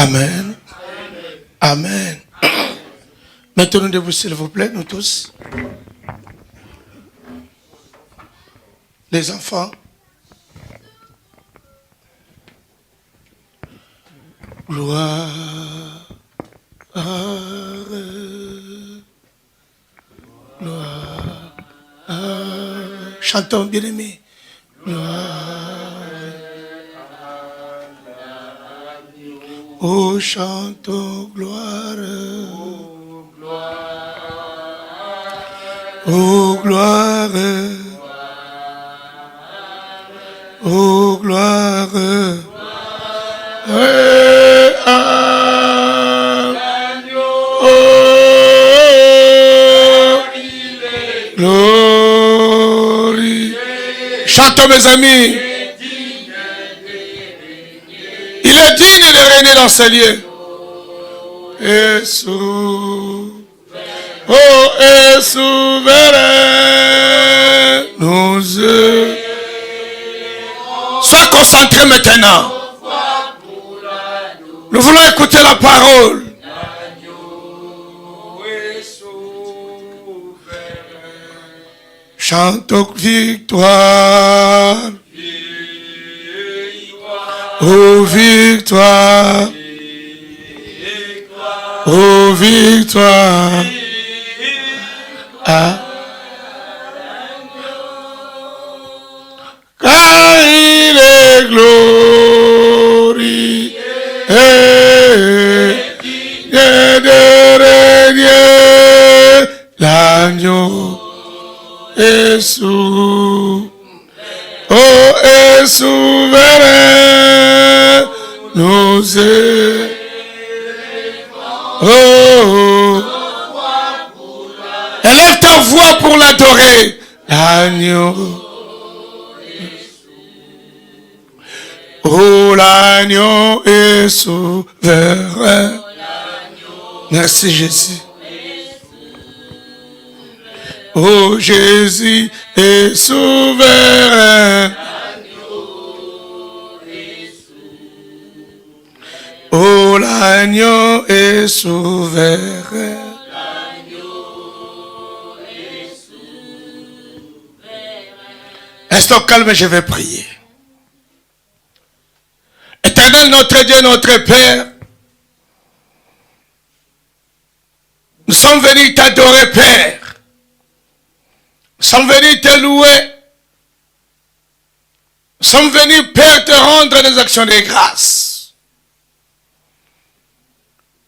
Amen. Amen. Mettons-nous debout, s'il vous plaît, nous tous. Les enfants. Gloire. Gloire. Chantons, bien-aimés. Gloire. Oh, chantons gloire. Oh, gloire. Oh, gloire. Glory. Chantons, mes amis. Il est digne de régner dans ces lieux. Et souverain, nous sois concentré maintenant. Nous voulons écouter la parole. Chantons victoire. Oh victoire, oh victoire, ah. Car il est glorieux de régner, l'agneau est souverain, oh est souverain. Nous oh, élève ta voix pour l'adorer. L'agneau. Oh, l'agneau est souverain. Merci Jésus. Oh, Jésus est souverain. Oh, l'agneau est souverain. Restons calmes, je vais prier. Éternel, notre Dieu, notre Père, nous sommes venus t'adorer, Père. Nous sommes venus te louer. Nous sommes venus, Père, te rendre des actions de grâce.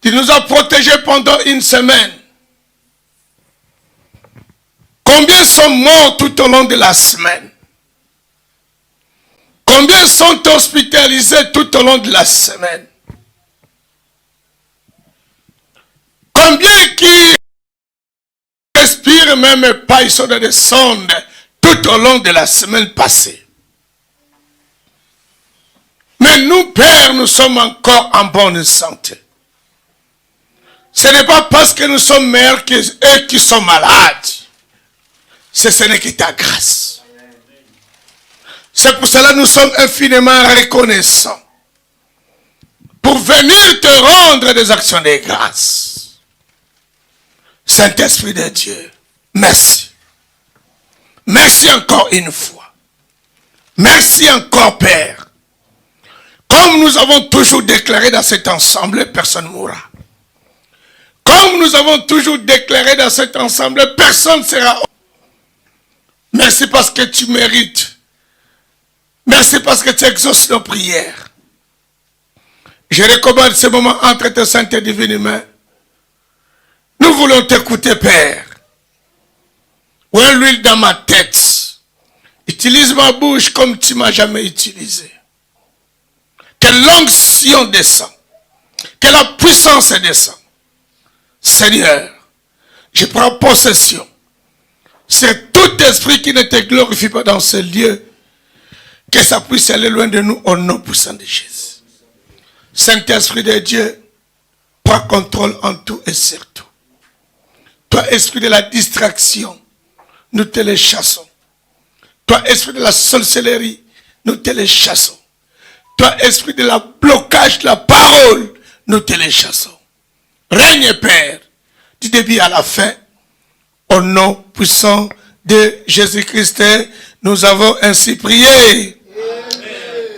Tu nous as protégés pendant une semaine. Combien sont morts tout au long de la semaine? Combien sont hospitalisés tout au long de la semaine? Combien qui respirent même pas, ils sont dans des sondes tout au long de la semaine passée? Mais nous, Père, nous sommes encore en bonne santé. Ce n'est pas parce que nous sommes meilleurs qu'eux qui sont malades. Ce n'est que ta grâce. C'est pour cela que nous sommes infiniment reconnaissants. Pour venir te rendre des actions de grâce. Saint-Esprit de Dieu, merci. Merci encore une fois. Merci encore, Père. Comme nous avons toujours déclaré dans cet ensemble, personne ne mourra. Comme nous avons toujours déclaré dans cet ensemble, personne ne sera. Merci parce que tu mérites. Merci parce que tu exauces nos prières. Je recommande ce moment entre tes saintes et divines mains. Nous voulons t'écouter, Père. Ouais, l'huile dans ma tête. Utilise ma bouche comme tu m'as jamais utilisé. Que l'onction descend. Que la puissance descend. Seigneur, je prends possession. C'est tout esprit qui ne te glorifie pas dans ce lieu. Que ça puisse aller loin de nous au nom puissant de Jésus. Saint-Esprit de Dieu, prends contrôle en tout et sur tout. Toi, esprit de la distraction, nous te les chassons. Toi, esprit de la sorcellerie, nous te les chassons. Toi, esprit de la blocage de la parole, nous te les chassons. Règne, Père, du début à la fin, au nom puissant de Jésus-Christ, nous avons ainsi prié.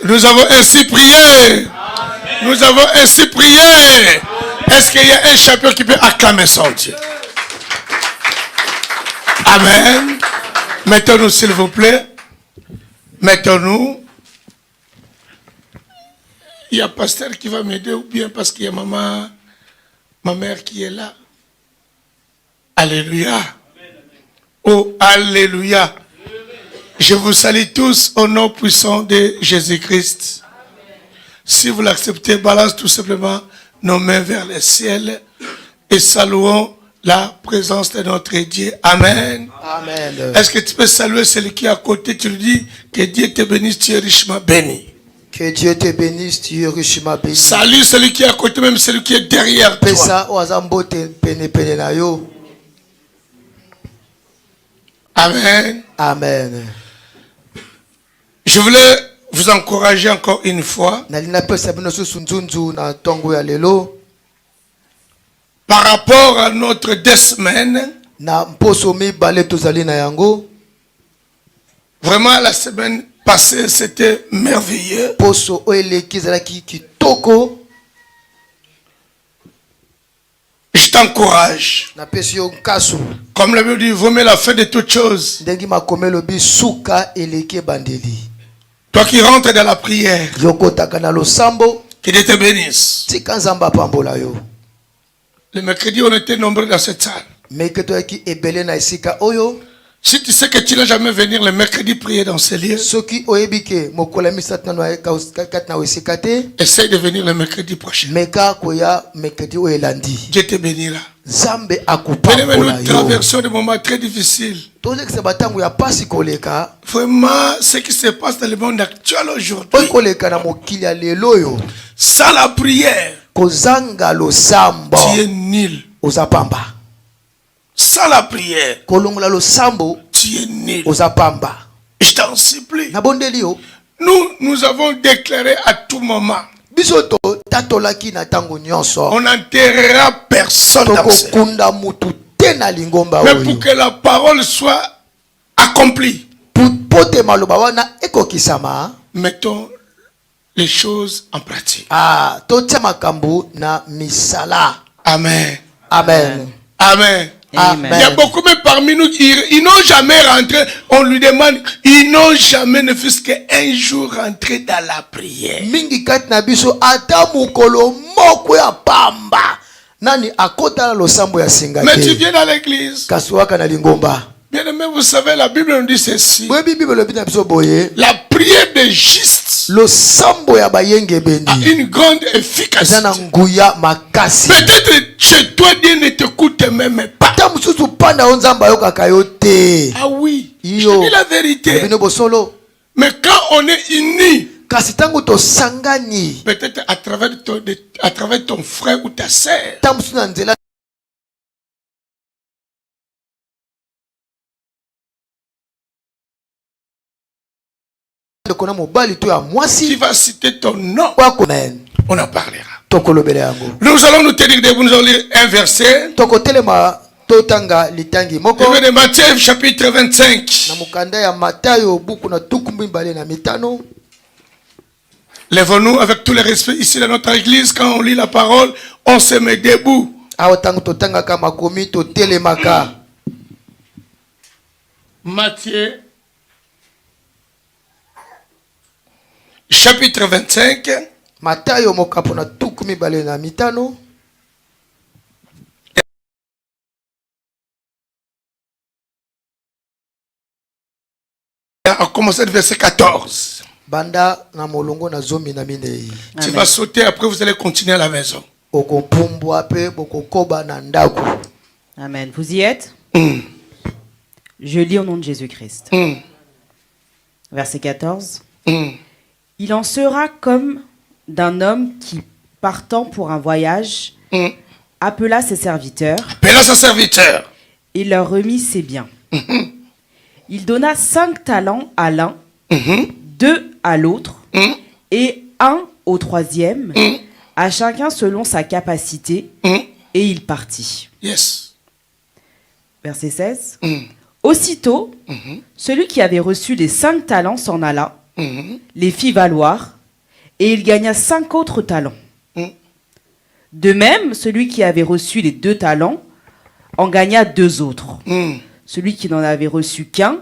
Nous avons ainsi prié. Nous avons ainsi prié. Est-ce qu'il y a un champion qui peut acclamer son Dieu? Amen. Mettons-nous, s'il vous plaît. Mettons-nous. Il y a un pasteur qui va m'aider ou bien parce qu'il y a ma mère qui est là. Alléluia. Oh, alléluia. Je vous salue tous au nom puissant de Jésus-Christ. Si vous l'acceptez, balance tout simplement nos mains vers le ciel et saluons la présence de notre Dieu. Amen. Amen. Est-ce que tu peux saluer celui qui est à côté? Tu lui dis que Dieu te bénisse, tu es richement béni. Que Dieu te bénisse, tu es richement béni. Salut celui qui est à côté, même celui qui est derrière toi. Amen. Amen. Je voulais vous encourager encore une fois par rapport à notre 2 semaines. Vraiment, la semaine passée, c'était merveilleux. Je t'encourage. Comme la Bible dit, vaut mieux la fin de toutes choses. Toi qui rentres dans la prière, que Dieu te bénisse. Le mercredi, on était nombreux dans cette salle. Si tu sais que tu n'as jamais venir le mercredi prier dans ces lieux, essaye de venir le mercredi prochain. Dieu te bénira. Nous traversons des moments très difficiles. Vraiment, ce qui se passe dans le monde actuel aujourd'hui, sans la prière, tu es nul. Sans la prière, tu es nul. Je t'en supplie. Nous avons déclaré à tout moment, on n'enterrera personne dans ce monde. Mais pour que la parole soit accomplie, mettons les choses en pratique. Amen. Amen. Amen. Amen. Il y a beaucoup même parmi nous qui ils n'ont jamais rentré. On lui demande, ils n'ont jamais ne fût-ce qu'un jour rentré dans la prière. Mais tu viens dans l'église. Bien aimé, vous savez, la Bible nous dit ceci. La prière des justes a une grande efficacité. Peut-être chez toi, Dieu ne t'écoute même pas. Ah oui, je dis la vérité. Mais quand on est unis, peut-être à travers ton frère ou ta sœur, qui va citer ton nom, on en parlera. Nous allons nous tenir debout, nous allons lire un verset. De Matthieu chapitre 25. Lèvons-nous avec tout le respect ici dans notre église. Quand on lit la parole, on se met debout. Matthieu chapitre 25. On commence le verset 14. Tu vas sauter, après vous allez continuer à la maison. Amen. Vous y êtes? Je lis au nom de Jésus-Christ. Verset 14. Il en sera comme d'un homme qui, partant pour un voyage, appela ses serviteurs. Et leur remit ses biens. Il donna 5 talents à l'un, 2 à l'autre, et 1 au troisième, à chacun selon sa capacité, et il partit. Yes. Verset 16. Aussitôt, celui qui avait reçu les 5 talents s'en alla, les fit valoir, et il gagna 5 autres talents. De même, celui qui avait reçu les 2 talents en gagna 2 autres. Celui qui n'en avait reçu qu'un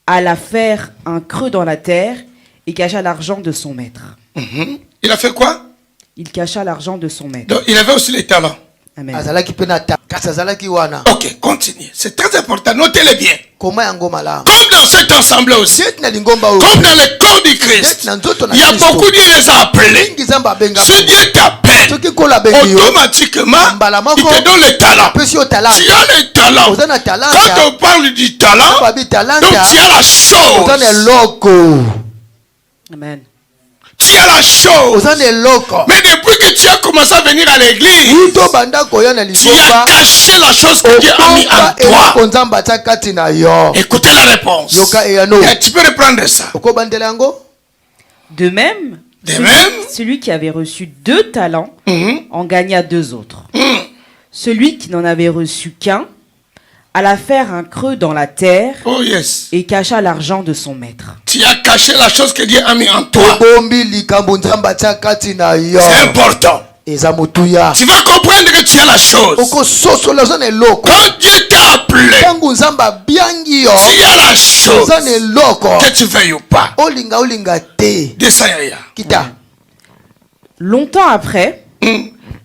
alla faire un creux dans la terre et cacha l'argent de son maître. Il a fait quoi? Il cacha l'argent de son maître. Donc, il avait aussi les talents. Amen. Azalaki penata. Kasazalaki wana. Ok, continuez. C'est très important. Notez-le bien. Koma yango malamu. Comme dans cet ensemble aussi, Jet na lingomba o. comme dans le corps du Christ, Jet na nzoto na il y a Kristo. beaucoup Dieu les a appelés. Mingi zamba benga. Si Dieu t'appelle, Soki kola bengi yo. automatiquement, Mbala moko. il te donne le talent. Pesi o talent. Tu as le talent. Ozana talent. Quand on parle du talent, Babi talent. donc tu as la Ozana chose. loko. Amen. Tu as la chose. Ozana loko. Mais depuis que tu as commencé à venir à l'église, Uto banda koya na tu lingomba. as caché la chose que Dieu a mis en toi. Konzamba takati na yo. Écoutez la réponse. Yoka eyano. Et tu peux reprendre ça. Oko bandela yango. De même, celui qui avait reçu 2 talents en gagna 2 autres. Celui qui n'en avait reçu qu'un alla faire un creux dans la terre Oh yes. et cacha l'argent de son maître. Tu as caché la chose que Dieu a mis en toi. Bombi likambo nzamba takati na yo. C'est important. Eza mutuya. Tu vas comprendre que tu as la chose. Oko soso la zone loko. Quand Dieu t'a appelé, Tangu nzamba biangi yo. tu as la chose. Zone loko. Que tu veuilles ou pas. Olinga te. Descends, Yaya. Kita. Longtemps après,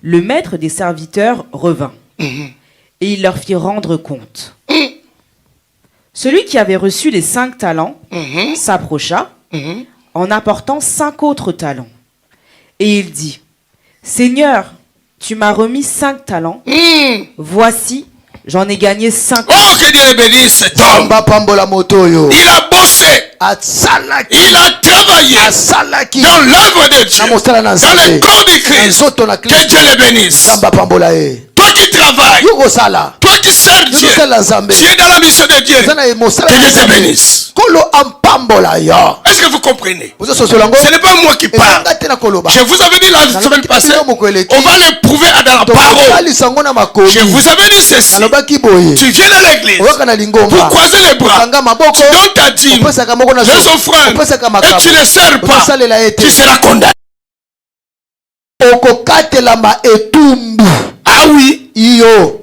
le maître des serviteurs revint et il leur fit rendre compte. Celui qui avait reçu les 5 talents s'approcha en apportant 5 autres talents. Et il dit, Seigneur, tu m'as remis 5 talents. Voici, j'en ai gagné 5 Oh, que Dieu le bénisse cet homme. Zamba pambola moto yo. Il a bossé. Atsalaki. Il a travaillé Asalaki. dans l'œuvre de Dieu. Na mosala na Dans nzambe. le corps du Na Christ. nzoto na Que Kristo. Dieu le bénisse. Zamba pambola e. Toi qui travailles, Yuko sala. toi qui sers Dieu, Yosala nzambe. tu es dans la mission de Dieu. Zana e mosala Que na Dieu te nzambe. bénisse. Kolo ampambola yo. Est-ce que vous comprenez? Ozo sosolango. Ce n'est pas moi qui parle. Ezanga te na koloba. Je vous avais dit la semaine passée, on va l'éprouver dans la parole. Tokali sango na makomi. Je vous avais dit ceci. Alobaki boye. Tu viens à l'église Oyoka na pour lingomba. croiser les bras. Kanga maboko. Tu donnes ta dîme, Opesaka moko na les offrandes, Opesaka et makambo. tu ne sers pas. Ozosalela ete. Tu seras condamné. Okokatelama etumbu. Ah oui. Iyo.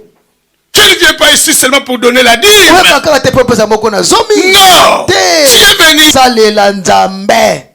Tu ne viens pas ici seulement pour donner la dîme. Oyoka kaka te po opesa moko na zomi. Non. Te. Tu es venu. Salela nzambe.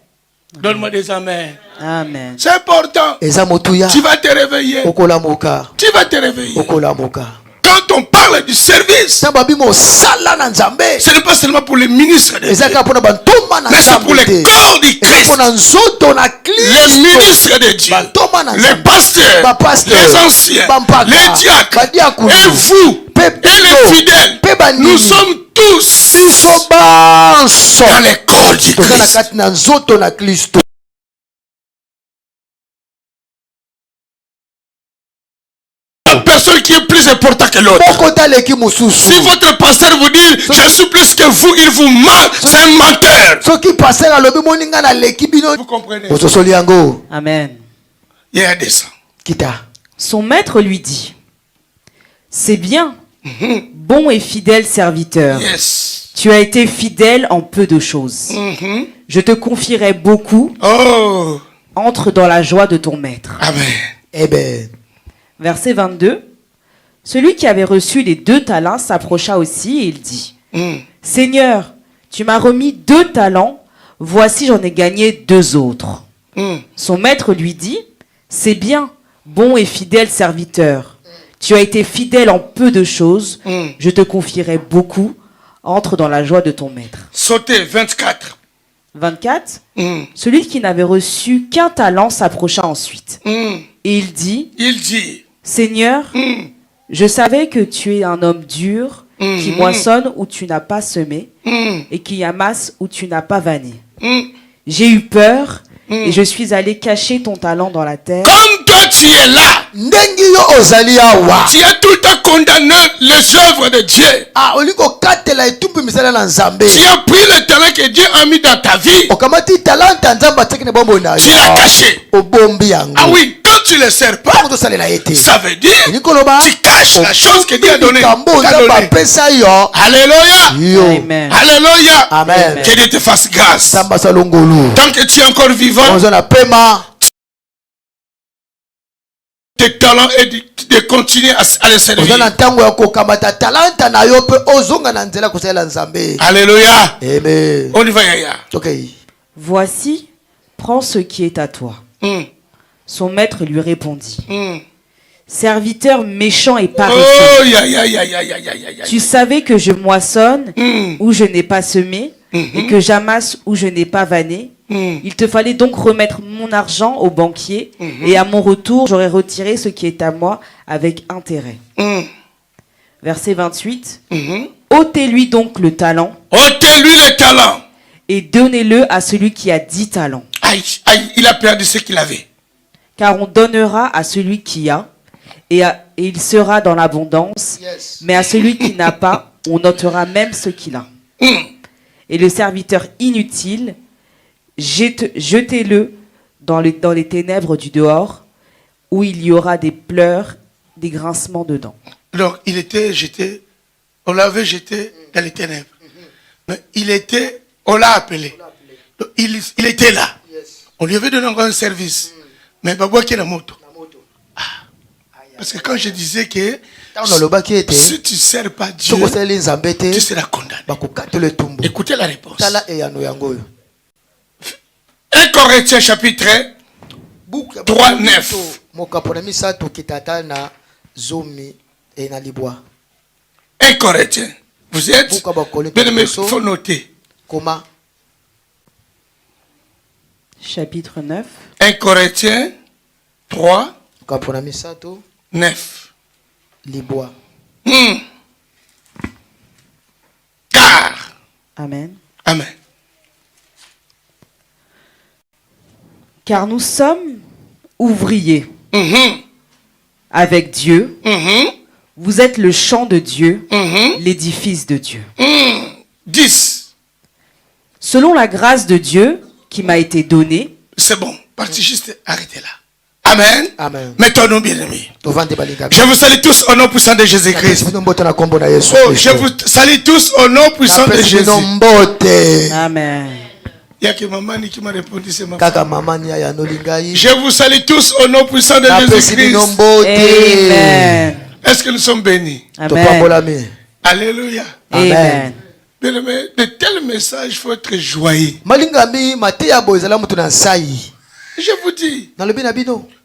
Donne-moi des amens. Amen. C'est important. Eza motuya. Tu vas te réveiller. Okolamuka. Tu vas te réveiller. Okolamuka. Quand on parle du service, Sababi mo sala na nzambe. ce n'est pas seulement pour les ministres de Eza Dieu, ka pona bantoma na mais c'est pour nzambe les te. corps du Eza Christ. pona nzoto na Les Kristo. ministres de Dieu, Bantoma na les nzambe. pasteurs, Bapasteurs, les anciens, bampaka, les diacres, badiakonu, et vous, pe et biso, les fidèles, pe bandimi. nous sommes tous Biso banso. dans les corps du Toza na Christ. kati na nzoto na Kristo. Personne qui est plus important que l'autre. Moko taleki mosusu. Si votre pasteur vous dit je suis plus que vous, il vous ment, c'est un menteur. Soki passer alobi moninga na leki bino. Vous comprenez? Ososoli yango. Amen. Il y a des gens. Kita. Son maître lui dit, c'est bien, bon et fidèle serviteur. Yes. Tu as été fidèle en peu de choses. Je te confierai beaucoup. Oh. Entre dans la joie de ton maître. Amen. Eh ben. Verset 22. Celui qui avait reçu les 2 talents s'approcha aussi et il dit, Seigneur, tu m'as remis 2 talents, voici j'en ai gagné 2 autres. Son maître lui dit, c'est bien, bon et fidèle serviteur. Tu as été fidèle en peu de choses, je te confierai beaucoup. Entre dans la joie de ton maître. Sautez, 24. 24. Celui qui n'avait reçu qu'un talent s'approcha ensuite. Et il dit, Seigneur, je savais que tu es un homme dur, qui moissonne où tu n'as pas semé, et qui amasse où tu n'as pas vanné. J'ai eu peur, et je suis allé cacher ton talent dans la terre. Comme toi tu es là, Ndengi yo ozali awa. Tu as tout le temps condamné les œuvres de Dieu. Ah, oliko katela etumbi misala na nzambe. Tu as pris le talent que Dieu a mis dans ta vie. Okamati talanta nzamba tekine bombo na yo. Tu l'as caché. Obombi yango. Ah oui, quand tu ne le sers pas, ça veut dire tu caches la chose que Dieu a donnée. Alléluia. Amen. Alléluia. Amen. Que Dieu te fasse grâce. Tant que tu es encore vivant, tes talents et de continuer à les servir. Alléluia. Amen. On y va, Yaya. Okay. Voici, prends ce qui est à toi. Son maître lui répondit. Serviteur méchant et paresseux. Oh, tu savais que je moissonne où je n'ai pas semé et que j'amasse où je n'ai pas vanné. Il te fallait donc remettre mon argent au banquier et à mon retour, j'aurais retiré ce qui est à moi avec intérêt. Verset 28. Ôtez-lui donc le talent. Ôtez-lui le talent. Et donnez-le à celui qui a 10 talents. Aïe, aïe, il a perdu ce qu'il avait. Car on donnera à celui qui a, et il sera dans l'abondance. Yes. Mais à celui qui n'a pas, on notera même ce qu'il a. Et le serviteur inutile, jetez-le dans les ténèbres du dehors, où il y aura des pleurs, des grincements de dents. Donc, il était jeté, on l'avait jeté dans les ténèbres. Mais on l'a appelé. Donc, il était là. On lui avait donné encore un service. Mais Babou qui est la moto. Parce que quand je disais que si tu ne sers pas Dieu, tu seras condamné. Écoutez la réponse. 1 Corinthiens chapitre 3, 9. 1 Corinthiens. Vous êtes bien aimé, il faut noter. Chapitre 9. 1 Corinthiens 3, 9. Car. Amen. Amen. Car nous sommes ouvriers avec Dieu. Vous êtes le champ de Dieu, l'édifice de Dieu. 10. Selon la grâce de Dieu qui m'a été donnée. C'est bon, partez juste, arrêtez là. Amen. Amen. Mettons-nous bien amis. Je vous salue tous au nom puissant de Jésus-Christ. Oh, je vous salue tous au nom puissant de Jésus. Amen. Il y a que maman qui m'a répondu, c'est maman. Je vous salue tous au nom puissant de Jésus-Christ. Amen. Est-ce que nous sommes bénis? Amen. Alléluia. Amen. De tels messages, il faut être joyeux. Je vous dis,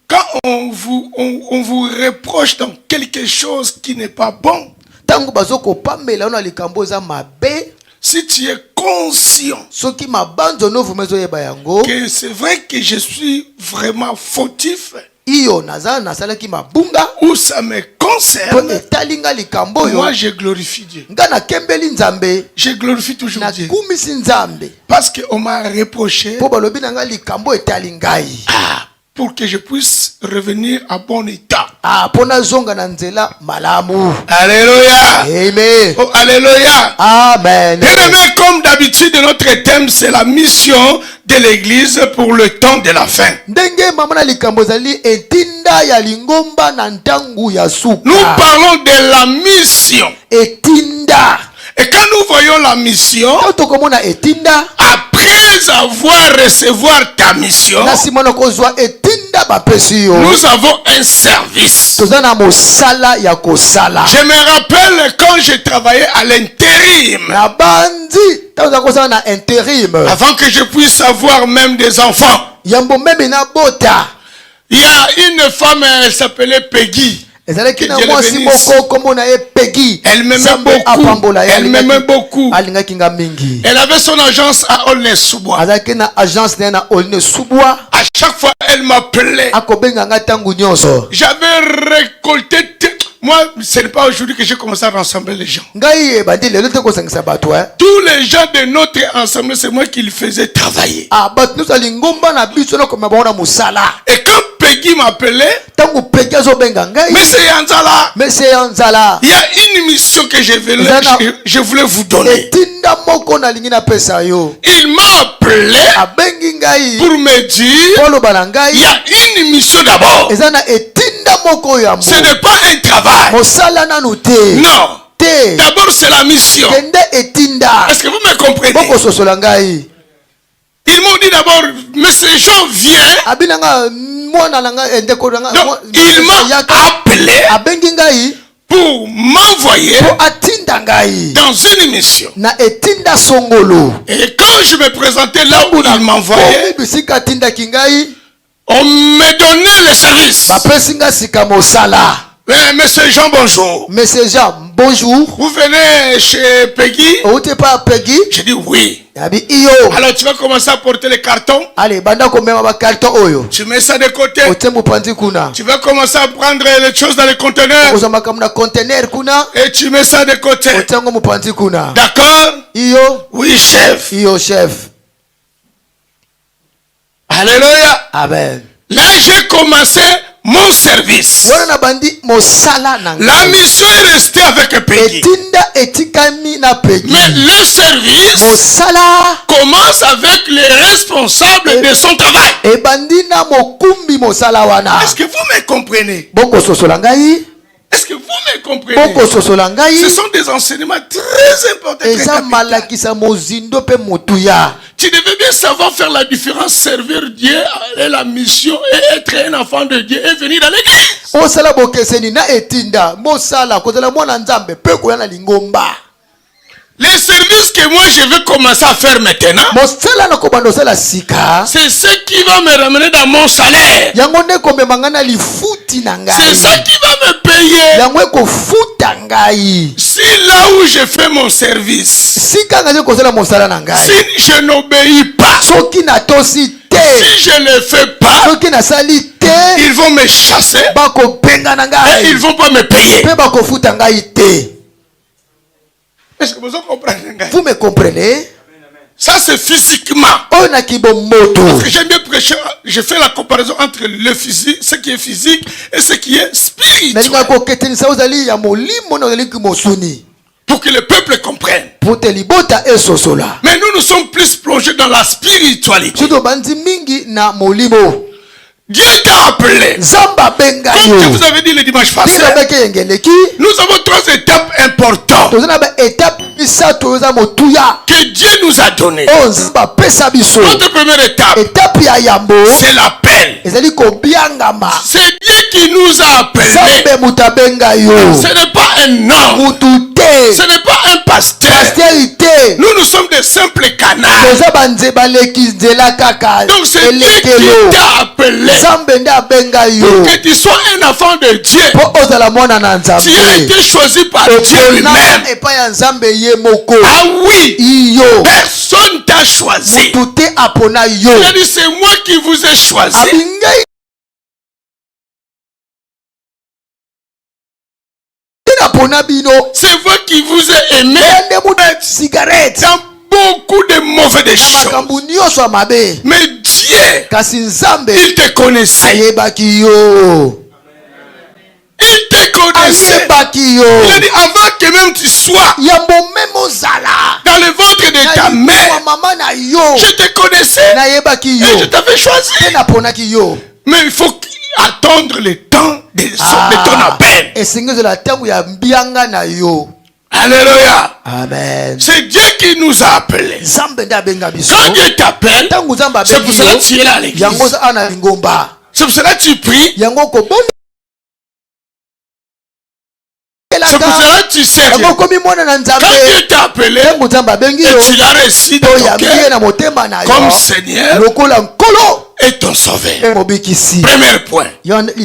quand on vous reproche dans quelque chose qui n'est pas bon, si tu es conscient que c'est vrai que je suis vraiment fautif, où ça me concerne, moi je glorifie Dieu. Je glorifie toujours Dieu. Parce qu'on m'a reproché pour que je puisse revenir à bon état. Alléluia. Amen. Oh, alléluia. Amen. Bien-aimés, comme d'habitude, notre thème, c'est la mission de l'église pour le temps de la fin. Nous parlons de la mission. Et quand nous voyons la mission, après avoir recevoir ta mission, nous avons un service. Je me rappelle quand j'ai travaillé à l'intérim. Avant que je puisse avoir même des enfants. Il y a une femme, elle s'appelait Peggy. Elle m'aimait beaucoup. Elle avait son agence à Aulnay-sous-Bois. À chaque fois, elle m'appelait. J'avais récolté. Moi, ce n'est pas aujourd'hui que j'ai commencé à rassembler les gens. Tous les gens de notre assemblée, c'est moi qui les faisais travailler. Et quand Peggy m'appelait, Tango Peggy azobenga ngai. Monsieur Yanzala, Monsieur Yanzala. il y a une mission que je voulais vous donner. Etinda moko na lingi na pesa yo. Il m'a appelé Abengi ngai. pour me dire, Polo balangai. il y a une mission d'abord. Ezana etinda moko ya mbo. Ce n'est pas un travail. Mosala nanu te. Non. Te. D'abord, c'est la mission. Kende etinda. Est-ce que vous me comprenez? Boko sosola ngai. Ils m'ont dit d'abord, Monsieur Jean vient. Abinanga mwana nanga endeko nanga. Donc, il m'a appelé Abengi ngai. pour m'envoyer Po atinda ngai. dans une mission. Na etinda songolo. Et quand je me présentais là où il m'envoyait, Bisika atinda kingai. on me donnait le service. Bapesinga sika mosala. Monsieur Jean, bonjour. Monsieur Jean, bonjour. Vous venez chez Peggy? Où t'es pas Peggy? J'ai dit oui. Yabi iyo. Alors tu vas commencer à porter les cartons. Allez, banda komema ba carton oyo. Tu mets ça de côté. Ote mupandi kuna. Tu vas commencer à prendre les choses dans les conteneurs. Ozama kamna container kuna. Et tu mets ça de côté. Ote ngo mupandi kuna. D'accord? Iyo. Oui, chef. Iyo chef. Alléluia. Amen. Là, j'ai commencé mon service. Wana na bandi mosala nanga. La mission est restée avec Peggy. Etinda etikami na Peggy. Mais le service Mosala. commence avec les responsables de son travail. E bandi na mokumbi mosala wana. Est-ce que vous me comprenez? Boko sosola ngai. Est-ce que vous me comprenez? Boko sosola ngai. Ce sont des enseignements très importants. très Eza capitaux. malakisa mozindo pe motuya. Tu devais bien savoir faire la différence, servir Dieu et la mission et être un enfant de Dieu et venir dans l'église. Osala bokeseni na etinda mosala kozala mwana nzambe pe koya na lingomba. Les services que moi je vais commencer à faire maintenant, Mosala na kobanda osala sika. c'est ce qui va me ramener dans mon salaire. Yango nde komemanga na lifuti na ngai. C'est ça qui va me payer. Yango ekofuta ngai. Si là où je fais mon service, Sika ngaze kozala mosala na ngai. si je n'obéis pas, Soki na tosi te. si je ne fais pas, Soki na sali te. ils vont me chasser Bako benga na et ngai. ils vont pas me payer. Pe bako futa ngai te. Est-ce que vous comprenez? Vous me comprenez? Ça c'est physiquement. Oyo na kibomoto. Parce que j'aime bien prêcher, je fais la comparaison entre le physique, ce qui est physique et ce qui est spirituel. Nalinga ko ketenisa ozali ya molimo na ozali ki mosuni. Pour que le peuple comprenne. Pour te libota esosola. Mais nous sommes plus plongés dans la spiritualité. Sudo bandi mingi na molimo. Dieu t'a appelé. Zamba benga Comme yo. je vous avais dit le dimanche passé, Tina beke yengeleki. nous avons 3 étapes importantes Tozana ba étape misato yoza motuya. que Dieu nous a données. Zamba pesa biso. Notre première étape, Étape ya yambo. c'est l'appel. Ezali kobiangama. C'est Dieu qui nous a appelés. Zambe mutabenga yo. Ce n'est pas un homme. Mutu te. Ce n'est pas un pasteur. Postérité. Nous sommes des simples canards. Toza banze baleki nzela kaka. Donc c'est Dieu qui Elekelo. t'a appelé. Zambe nde abenga yo. Que tu sois un enfant de Dieu. Po ozala mwana na Tu as nzambe. été choisi par Dieu lui-même. Epai ya nzambe ye moko. Ah oui. Iyo. Personne t'a choisi. Mutu te apona yo. Il a dit c'est moi qui vous ai choisi. Abingai. Apona bino. C'est moi qui vous ai aimé Ende mu cigarette. dans beaucoup de mauvaises choses. Makambu nyonso ya mabe. Mais Dieu, Kasi nzambe il te connaissait. ayebaki yo. Il te connaissait. Ayebaki yo. Il a dit avant que même tu sois Yambo memo zala. dans le ventre de ta mère, Mama na yo. je te connaissais Nayebaki et je yo. t'avais choisi. Te naponaki yo. Mais il faut attendre le temps de ton appel. Esengezo la tangu ya mbianga na yo. Alléluia. Amen. C'est Dieu qui nous a appelés. Nzambe nde abenga biso. Quand Dieu t'appelle, Tangu nzambe c'est pour abengi cela yo. que tu es là à l'église. Yango za ana lingomba. C'est pour cela que tu pries. Yango ko bon. C'est pour cela que tu sers Dieu. Yango komi mwana na Quand nzambe. Dieu t'a appelé Tangu nzambe abengi et yo. tu l'as reçu dans To ton yambi cœur na motema na yo. comme Seigneur Lokola nkolo. et ton sauveur. Mobikisi. Premier point.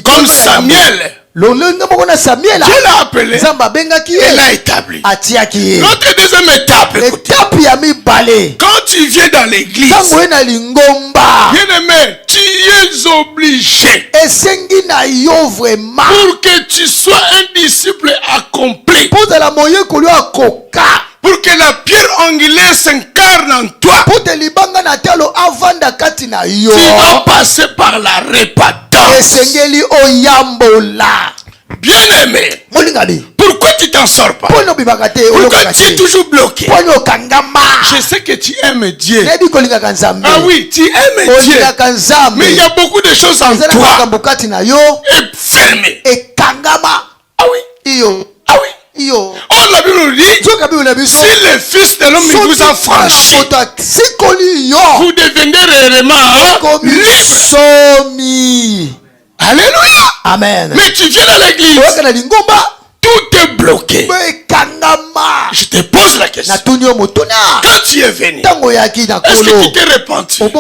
Comme Samuel, Lolenge moko na Samuel. Dieu l'a appelé Nzambe abengaki et ye. l'a établi. Atiaki ye. Notre deuxième étape, écoutez. Étape ya mibale. Quand tu viens dans l'église, Tango ye na lingomba. bien-aimé, tu es obligé Esengi na yo vraiment. pour que tu sois un disciple accompli, Mpozala moye kolio akoka. pour que la pierre angulaire s'incarne en toi. Po te libanga na telo avanda kati na yo. Tu vas passer par la répandance. Esengeli oyambola. Bien-aimé, Molingani. pourquoi tu t'en sors pas? Pono bibakate Pourquoi tu es toujours bloqué? Pono kangama. Je sais que tu aimes Dieu. Nebi kolinga kanzambe. Ah oui, tu aimes Dieu. Kanzambe. Mais il y a beaucoup de choses en Zana toi kambukati na yo. et fermées. E kangama. Ah oui. Iyo. Ah oui. Iyo. Oh, la Bible nous dit, si le Fils de l'homme vous a franchi, vous devenez réellement libre. Alléluia. Amen. Mais tu viens à l'église, tout est bloqué. Je te pose la question. Quand tu es venu, est-ce que tu t'es repenti? Moi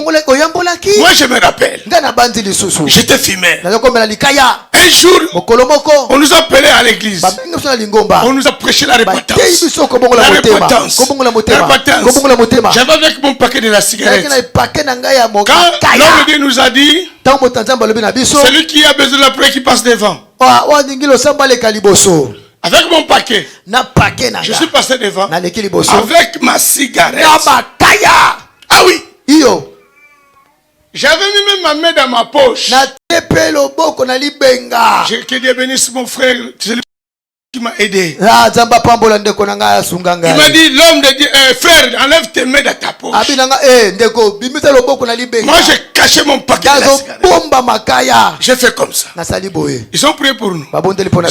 je me rappelle, j'étais fumé. Un jour, on nous a appelés à l'église. On nous a prêché la repentance. La repentance. J'avais avec mon paquet de la cigarette. Quand l'homme de Dieu nous a dit, celui qui a besoin de la prière qui passe devant. Avec mon paquet, je suis passé devant avec ma cigarette. Ah oui. J'avais mis même ma main dans ma poche. Que Dieu bénisse mon frère, celui qui m'a aidé. Il m'a dit, l'homme de Dieu, frère, enlève tes mains de ta poche. Moi j'ai caché mon paquet de la cigarette. J'ai fait comme ça. Ils ont prié pour nous. Ils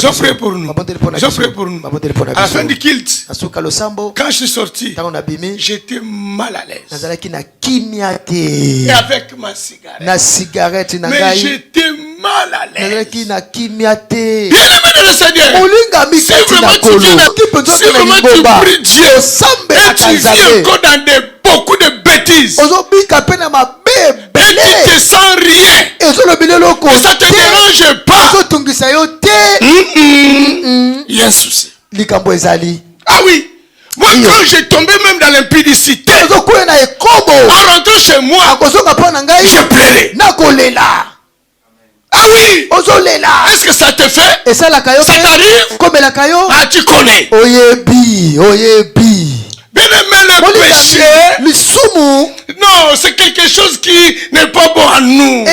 ont prié pour nous. Ils ont prié pour nous. À la fin du culte, quand je suis sorti, j'étais mal à l'aise. Et avec ma cigarette. Mais j'étais mal à l'aise. Bien-aimé dans le Seigneur, si vraiment tu pries Dieu et tu vis encore dans beaucoup de bêtises et tu te sens rien et ça te dérange pas, il y a un souci. Ah oui. Moi, quand j'ai tombé même dans l'impudicité, en rentrant chez moi, j'ai pleuré. Ah oui. Est-ce que ça te fait? Ça t'arrive? Ah, tu connais. Bien aimé, le péché, non, c'est quelque chose qui n'est pas bon à nous.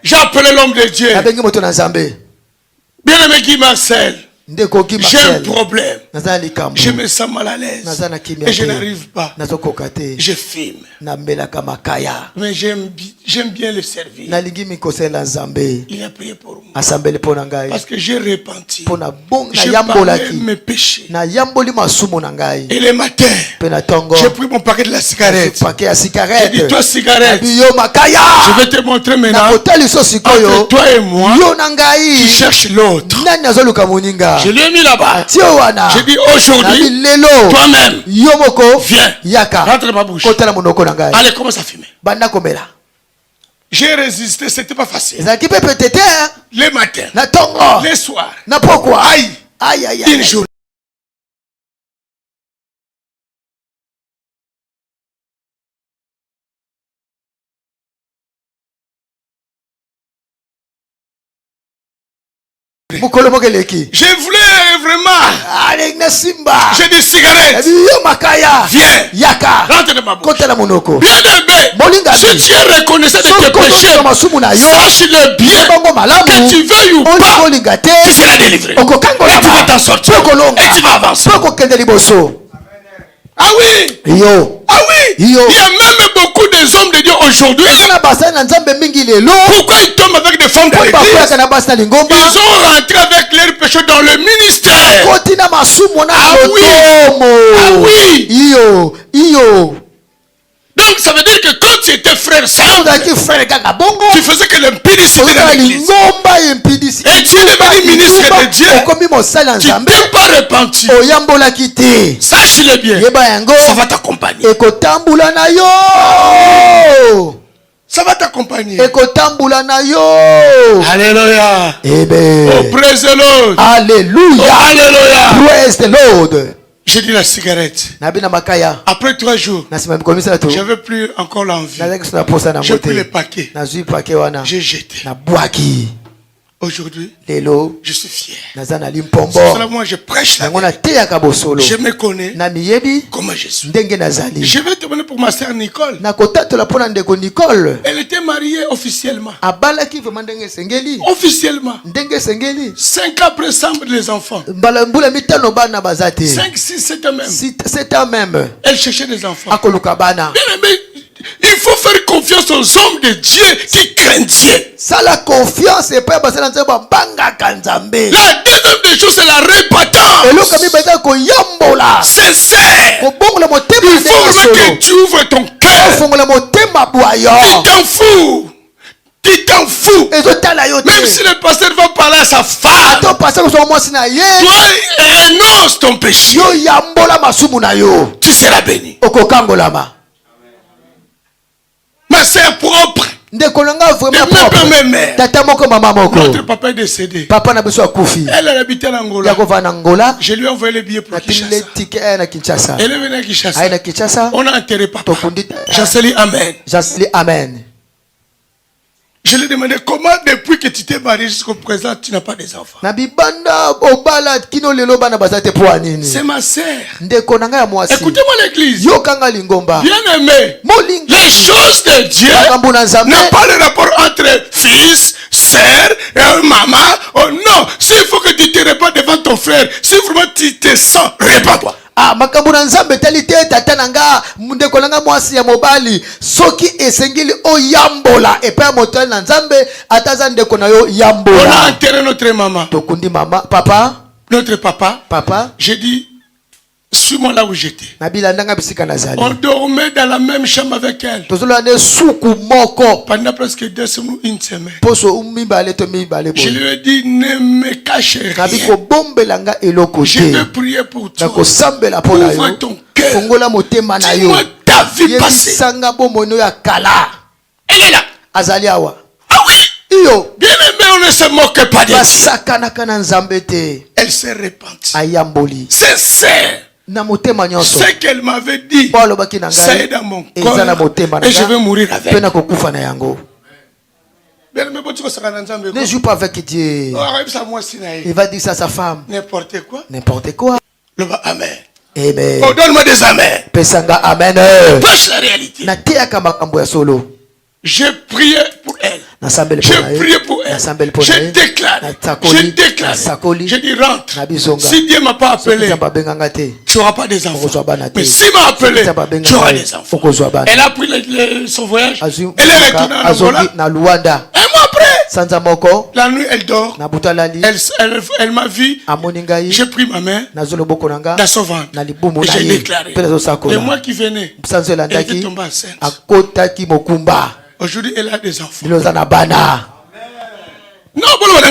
J'ai appelé l'homme de Dieu. Bien aimé Guy Marcel, j'ai un problème. Je me sens mal à l'aise et je n'arrive pas. Je fume. Mais j'aime bien le servir. Il a prié pour moi parce que j'ai repenti. J'ai parlé mes péchés. Et le matin, j'ai pris mon paquet de la cigarette. J'ai dit, toi cigarette, je vais te montrer maintenant entre toi et moi qui cherche l'autre. Je lui ai mis là-bas. J'ai dit aujourd'hui, toi-même, viens, rentre dans ma bouche. Allez, commence à fumer. J'ai résisté, c'était pas facile. Les matins, les soirs, aïe, une journée. Je voulais vraiment. J'ai dit cigarette. Viens. Rentre dans ma bouche. Bien aimé. Si tu es reconnaissant de tes péchés, sache-le bien. Que tu veuilles ou pas, tu seras délivré. Et tu vas t'en sortir. Et tu vas avancer. Ah oui. Ah oui. Il y a même beaucoup des hommes de Dieu aujourd'hui. Pourquoi ils tombent avec des femmes de l'église? Ils ont rentré avec leurs péchés dans le ministère. Ah oui. Donc ça veut dire que quand tu étais frère simple, tu faisais que l'impudicité dans l'église. Et tu es devenu ministre de Dieu. Tu t'es pas repenti. Sache-le bien. Ça va t'accompagner. Ça va t'accompagner. Alléluia. Oh, praise the Lord. Alléluia. Oh, alléluia. Praise the Lord. J'ai dit la cigarette. Après 3 jours, j'avais plus encore l'envie. J'ai pris le paquet. J'ai jeté. Aujourd'hui, lelo je suis fier. naza na C'est limpombo cela, moi, je prêche la yango vérité. nateyaka bosolo Je me connais na miyebi comment je suis. ndenge nazali Je vais te demander pour ma sœur Nicole. nakotatola mpo na ndeko Nicole Elle était mariée officiellement. abalaki vraimen ndenge esengeli Officiellement. ndenge esengeli 5 ans après semble les enfants. mbula mitano bana baza te 5, 6, 7 ans même. 7 ans même Elle cherchait des enfants. akoluka bana Bien aimé, il faut faire confiance aux hommes de Dieu qui craignent Dieu. sala confiance epai ya basala nzambe bambangaka nzambe La deuxième des choses, c'est la répétence. eloko mibale eza koyambola Sincère. kobongola motema Il na faut ndenge ya vraiment que solo tu ouvres ton cœur. ofongola motema bwayo Tu t'en fous. Tu t'en fous. ezotala yo te Même si le pasteur va parler à sa femme, to pasa kosoka mwasi na ye toi, renonce ton péché. yo yambola masumu na yo Tu seras béni. okokangolama Ma sœur propre. ndeko na nga vraiment Et même propre mes mères. tata moko mama moko Notre papa est décédé. papa na biso akufi Elle habitait en Angola. yakova na Angola Je lui ai envoyé les billets pour natimile Kinshasa. tike aya na Kinshasa Elle est venue à Kinshasa. aye na Kinshasa On a enterré papa. tokundi Chancelier, amen. jasli amen Je lui ai demandé comment, depuis que tu t'es marié jusqu'au présent, tu n'as pas des enfants. na bibanda obala kino lelo bana baza te po anini C'est ma sœur. ndeko na nga ya mwasi Écoutez-moi l'église. yokanga lingomba Bien aimé. molingi Les choses de Dieu makambo na nzambe n'a pas le rapport entre fils, sœur, maman. Oh non. S'il faut que tu te répands devant ton frère, si vraiment tu te sens, répands-toi. makambo na nzambe etali te tata na nga ndeko na nga mwasi ya mobali soki esengeli oyambola epai ya motali na nzambe ata aza ndeko na yo On a yambola enterré notre maman. tokundi mama papa Notre papa. J'ai dit, suis-moi là où j'étais. na bilandanga bisika nazali On dormait dans la même chambre avec elle. tozolola nde suku moko Pendant presque 2 semaines, une semaine. poso mibale to mibale Je boye lui ai dit, ne me cache nabi rien. kobombela nga eloko Je vais te prier pour toi. nakosambela mpo na Ouvre yo ton cœur. fongola motema na yo Dis-moi ta vie passée. yebisanga bomoi ya kala Elle est là. azali awa Ah oui. iyo Bien aimé, on ne se moque pas de Dieu. basakanaka na nzambe te Elle s'est repentie. ayamboli Sincère. na motema nyonso Ce qu'elle m'avait dit, po alobaki na ça est ngai dans mon eza na corps. motema na Et je vais ngai mourir avec. mpe nakokufa na yango Bien aimé, bon, tu vas se rendre ensemble. ne joue pas avec Dieu Oh, arrive ça, moi, si, il va dire ça à sa femme n'importe quoi. n'importe quoi Le bas, amen. amen Oh, donne-moi des amens. pesanga amen Prêche la réalité. nateyaka makambo ya solo J'ai prié pour elle. nasambeli J'ai mpo na ye prié pour elle. nasambeli mpo na J'ai ye déclaré. Natsakoli. J'ai déclaré. Natsakoli. J'ai dit rentre. Nabizonga. Si Dieu m'a pas appelé, nzambe abenganga te tu n'auras pas des enfants. Okozwa bana te. Mais s'il m'a appelé, Nzambe abenga tu auras ngai. des enfants. Okozwa bana. Elle a pris son voyage. azwi Elle est retournée en Angola. azongi na luanda Un mois après, sanza moko la nuit, elle dort. na butalali Elle m'a vu. amoni ngai J'ai pris ma main nazwi loboko na nga dans son ventre. na libumu Et na j'ai ye déclaré. mpe Le nazosakola mois qui venait, sanzo elle était elandaki tombée enceinte. akotaki mokumba Aujourd'hui, elle a des enfants. lelo oza na bana Non, bon, amen.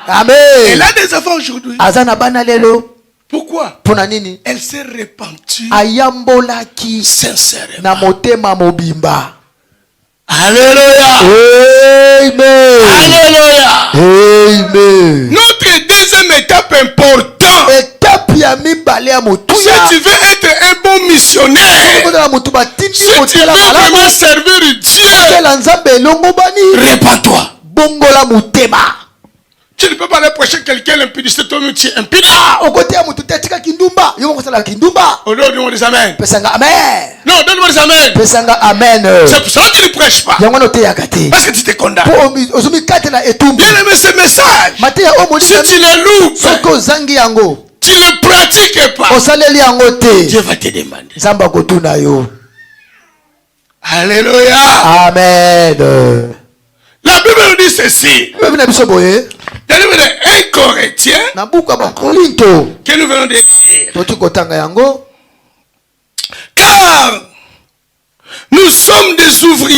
Elle amen a des enfants aujourd'hui. aza na bana lelo Pourquoi? mpo na nini Elle s'est repentie ayambolaki sincèrement. na motema mobimba Alléluia. amen Alléluia. amen Notre deuxième étape importante, etape ya mibale ya si motuya tu veux être un bon missionnaire, kozala motu batindi si tu veux kotela malamu vraiment servir Dieu, tela nzambe elongo bani répands-toi. bongola motema Tu ne peux pas aller prêcher quelqu'un l'impudicité, toi-même tu es impudent. okoteya motu te atika kindumba yo moko osalaka kindumba Oh non, donne-moi des amens. pesanga amen Non, donne-moi des amens. pesanga amen C'est pour ça que tu ne prêches pas. yango wana oteyaka te Parce que tu te condamnes. po ozomikatela etumbu Bien aimé ce message. mateya oyo Si moninga tu le loupes, soki ozangi yango tu ne le pratiques pas, osaleli yango te Dieu va te demander. nzambe akotuna yo Alléluia. amen La Bible nous dit ceci. bebi na biso boye Dans le livre de 1 Corinthiens, na buku ya bakorinto que nous venons de lire. toti kotanga yango Car nous sommes des ouvriers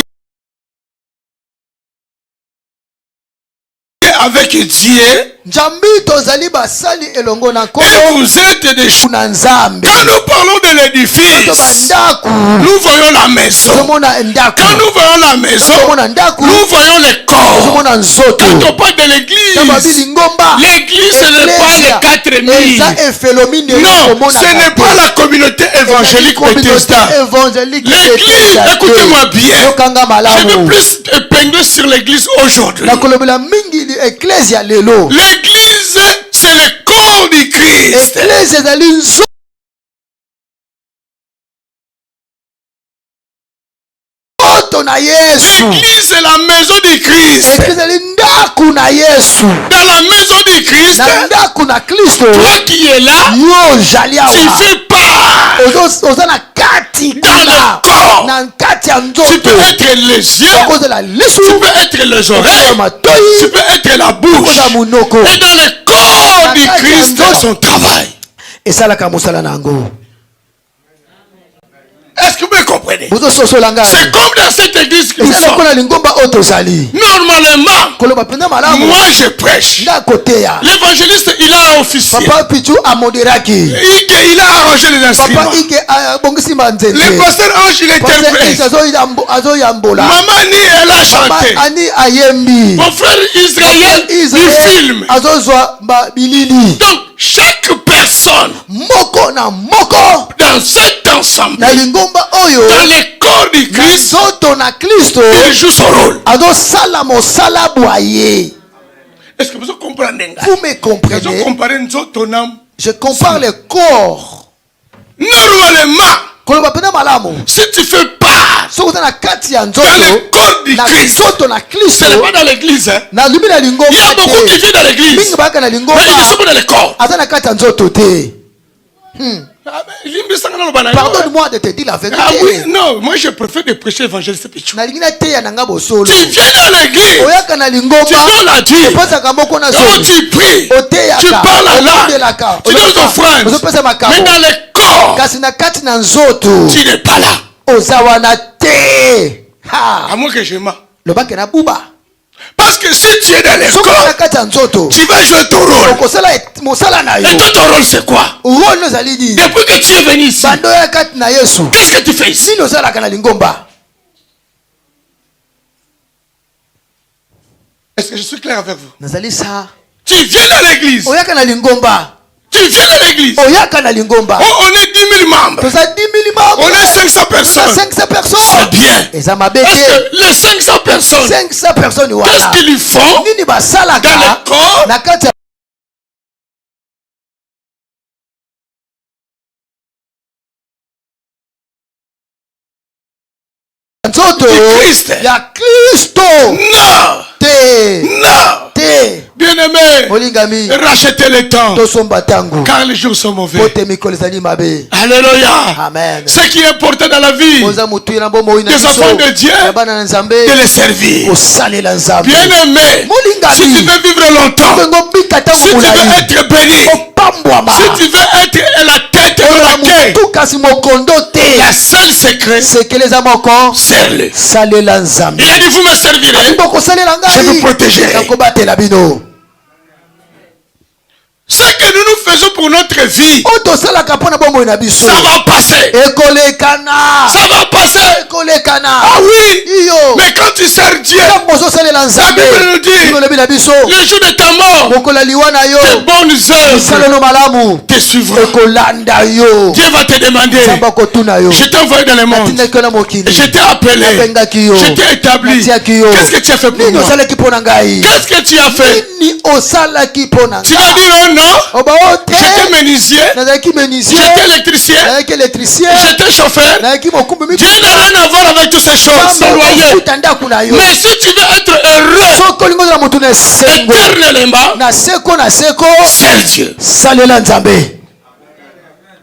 avec Dieu njambi tozali basali elongo na et nkolo vous êtes des choses. na nzambe Quand nous parlons de to l'édifice, bandako nous voyons la maison. tozomona ndako Quand nous voyons la maison, tozomona ndako nous voyons les corps. tozomona nzoto Quand on parle de na l'église, babili ngomba l'église ce n'est pas les 4000. eza efelo mine Non, ce n'est pas la communauté évangélique protestante. évangélique L'église, écoutez-moi bien. yokanga Je veux malamu plus m'étendre sur l'église aujourd'hui. nakolobela mingi ecclesia lelo. L'église, c'est le corps du Christ. Ecclesia ezali nzoto na Yesu. L'église, c'est la maison du Christ. Ecclesia ezali ndaku na Yesu. Dans la maison du Christ, Na ndaku na Kristo. toi qui es là, Yo jali tu awa. fais part Oza na kati dans le corps. na kati ya Tu nzoto. peux être les yeux, Okozala lisu. tu peux être les oreilles, Matoi. tu peux être la bouche. Okoza munoko. Et dans le corps du Christ, son travail. Esalaka mosala nango. Est-ce que vous me comprenez? Bozo sosola ngai. C'est comme dans cette église que nous Ezali sommes. lokola lingomba oyo tozali. Normalement, Koloba mpenza malamu. moi je prêche. Ndakoteya. L'évangéliste, il a officié. Papa Pichu amoderaki. Il a arrangé les instruments. Papa Ike abongisi manzete. Le pasteur Ange, il Pasteur interprète. Ike azoyambola. Maman Ni, elle a Mama chanté. ani ayembi. Mon frère Israël, il filme. Azozwa bilili. Donc, chaque personne Moko na moko. dans cet ensemble, Na lingomba oyo. dans le corps du Na Christ, nzoto na Kristo. il joue son rôle. Azosala mosala bwaye. Est-ce que vous comprenez? Vous me Vous comprenez? comparez notre âme. Je compare le corps. Normalement, Koloba pena malamu. si tu fais part So uza na kati ya dans nzoto. le corps du Na Christ, nzoto na ce Kristo. n'est pas dans l'église. Hein. Na lumi na lingomba Il y a beaucoup qui te. vivent dans l'église, Mingi baka na mais lingomba. ils sont pas dans le corps. Aza na kati ya nzoto te. Pardonne-moi de te dire la vérité. Ah oui, non, moi je préfère de prêcher l'évangéliste Pichou. Na lingina te ya nanga bosolo. Tu viens dans l'église, Oyaka na tu lingomba. donnes la Dieu, Opesa moko na donc zolo. tu pries, Oteyaka. tu parles à Otelaka. l'âme, tu donnes offrandes, Ozopesa makambo. mais dans le corps, Kasi na kati na nzoto. tu n'es pas là. Oza wana te. À Ha. moins que je mens. Lobake na buba. Parce que si tu es dans le Soki na corps, kati ya nzoto. tu vas jouer ton rôle. Okosala mosala na yo. Et toi, ton rôle, c'est quoi? Rôle ozali nini? Depuis que tu es venu ici, Bando ya kati na Yesu. qu'est-ce que tu fais ici? Nini ozalaka na lingomba? Est-ce que je suis clair avec vous? Nazali sa. Tu viens dans l'église. Oyaka na lingomba. Tu viens dans l'église. Oyaka na lingomba. Oh, on est 10 000 membres. Toza 10 000 membres. On est 500 personnes. 500 personnes. C'est bien. Eza mabe Est-ce te. que les 500 personnes, 500 personnes wana. qu'est-ce qu'ils font Nini basalaka dans le corps? na kati ya nzoto Du Christ. ya Kristo. Non. Te. Non. Te. Bien-aimé, Molingami. rachetez le temps. Tosomba tango. Car les jours sont mauvais. Pote mikolo ezali mabe. Alléluia. Amen. Ce qui est important dans la vie, Oza mutu na bombo ina des enfants de Dieu, ya bana na Nzambe. de les servir. Osalela Nzambe. Bien-aimé, Molingami. si tu veux vivre longtemps, Kwengo bika tango si tu veux mulai. être béni, Opambwama. si tu veux être la tête de la quai, Mutu kasi mokondo te. la seule secret, Sekeleza moko. serre-le. Salela Nzambe. Il a dit, vous me servirez, Bokosalela ngai. je vous protégerai. Nakobatela bino. Ce que nous faisons pour notre vie, O tosalaka mpona bomoi na biso. ça va passer. Ekolekana. Ça va passer. Ekolekana. Ah oui. Iyo. Mais quand tu sers Dieu, Ntango ozosalela la Nzambe. Bible nous dit, Bibolobi na biso. le jour de ta mort, Mokola liwa na yo. tes bonnes œuvres Misalelo malamu. te suivront. Ekolanda yo. Dieu va te demander, Nzambe akotuna yo. je t'ai envoyé dans le monde, Natindaki yo na mokili. je t'ai appelé, Napengaki yo. je t'ai établi. Natiaki yo. Qu'est-ce que tu as fait pour Nini moi? osalaki mpona ngai? Qu'est-ce que tu as fait? Nini osalaki mpona Tu vas ngai? dire oh non, Oba o te. j'étais menuisier, Nazalaki menuisier. j'étais électricien, Nazalaki électricien. j'étais chauffeur. Nazalaki mokumbi Dieu n'a rien à voir avec toutes ces choses, c'est loyer. ofuta ndako na yo. Mais si tu veux être heureux Soki olingi ozala motu na esengo. éternellement, Na seko na seko. c'est Dieu. Salela Nzambe.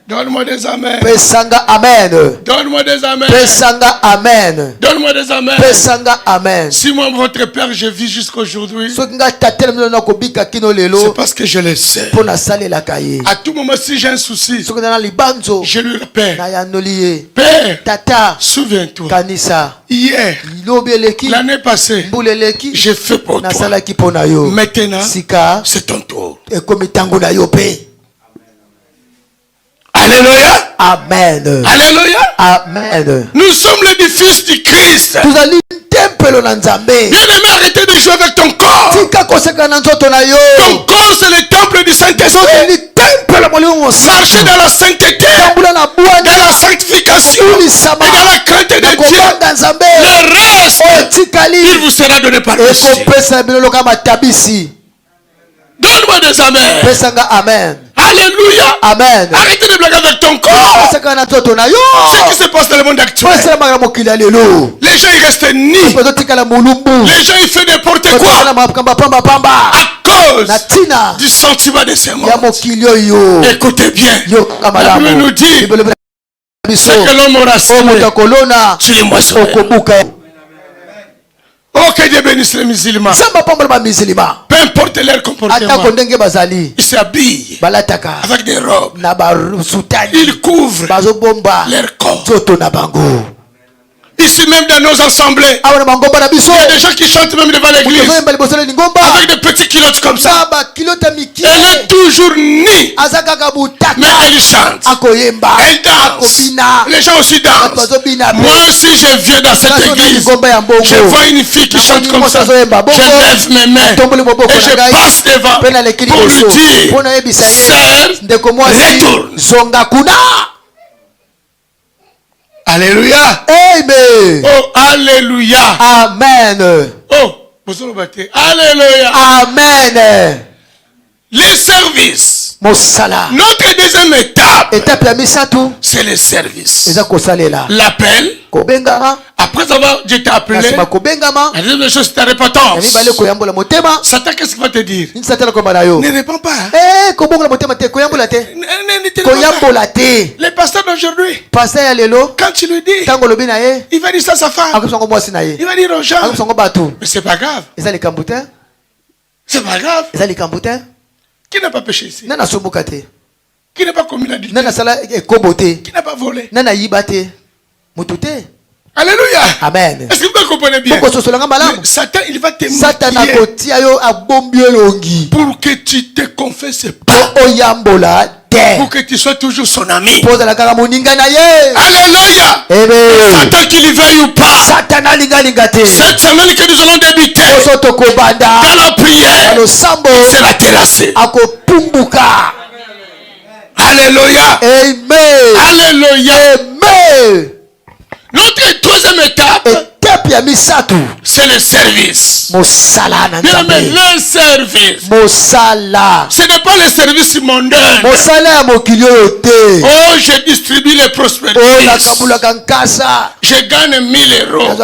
Donne-moi des amens. Pesanga amen. Donne-moi des amens. Pesanga amen. Donne-moi des amens. Pesanga amen. Si moi, votre Père, je vis jusqu'à aujourd'hui, Soki ngai tatela mino na kobika kino c'est lelo. parce que je le sais. Mpo nasalelaka ye. À tout moment, si j'ai un souci, Soki na libanzo. je lui répète, Nayandoli ye. Père, Tata. souviens-toi, Kanisa. hier, Lilobi eleki. l'année passée, Mbula eleki. j'ai fait pour toi. Nasalaki mpo na yo. Maintenant, Sika. c'est ton tour. Ekomi ntango na yo mpe. Alléluia. Amen. Alléluia. Amen. Nous sommes l'édifice du Christ. Tozali tempelo na Nzambe. Bien-aimé, arrêtez de jouer avec ton corps. Tika koseka na nzoto na yo. Ton corps, c'est le temple du Saint-Esprit. Tozali tempelo molimo Marchez mosantu. dans la sainteté, Tambula na dans la bwana. sanctification et Ulisama. dans la crainte de Dieu. Nakobanga Nzambe. Le reste, Oyo il vous sera donné par dessus. Donne-moi des amens. Amen. Alléluia. Amen. Arrêtez de blaguer avec ton corps. Ce qui se passe dans le monde actuel. Les gens ils restent nus. Les gens ils font n'importe quoi. À cause du sentiment de ces mondes. Écoutez bien. La Bible nous dit ce que l'homme aura semé, tu les moissonneras. Oh, que Dieu bénisse les musulmans. Peu importe leur comportement, ils s'habillent avec des robes. Ils couvrent leur corps. Ici même dans nos assemblées, il y a des gens qui chantent même devant l'église avec des petits culottes comme ça. Elle est toujours nue, mais elle chante, elle danse. Les gens aussi dansent. Moi aussi je viens dans cette église, je vois une fille qui chante comme ça, je lève mes mains et je passe devant pour lui dire, sœur, retourne. Alléluia. Amen. Oh, alléluia. Amen. Oh, alléluia. Amen. Les services. Notre deuxième étape, c'est le service. L'appel. Après avoir été appelé, la deuxième chose, c'est ta répétence. Satan, qu'est-ce qu'il va te dire? Ne réponds pas. Les pasteurs d'aujourd'hui, quand tu lui dis, il va dire ça à sa femme, il va dire aux gens, mais c'est pas grave. C'est pas grave. Qui n'a pas péché ici? Qui n'a pas commis l'adultère? Qui n'a pas volé? Alléluia. Amen. Est-ce que vous comprenez bien? Satan, il va te maquiller pour que tu te confesses pas, pour que tu sois toujours son ami. Alléluia. Satan, qu'il y veuille ou pas, cette semaine que nous allons débuter dans la prière, il sera terrassé. Alléluia. Amen. Alléluia. Amen. Notre troisième étape, c'est le service. Bien, mais le service, ce n'est pas le service mondain. Oh, je distribue les prospérités. Je gagne 1000 euros.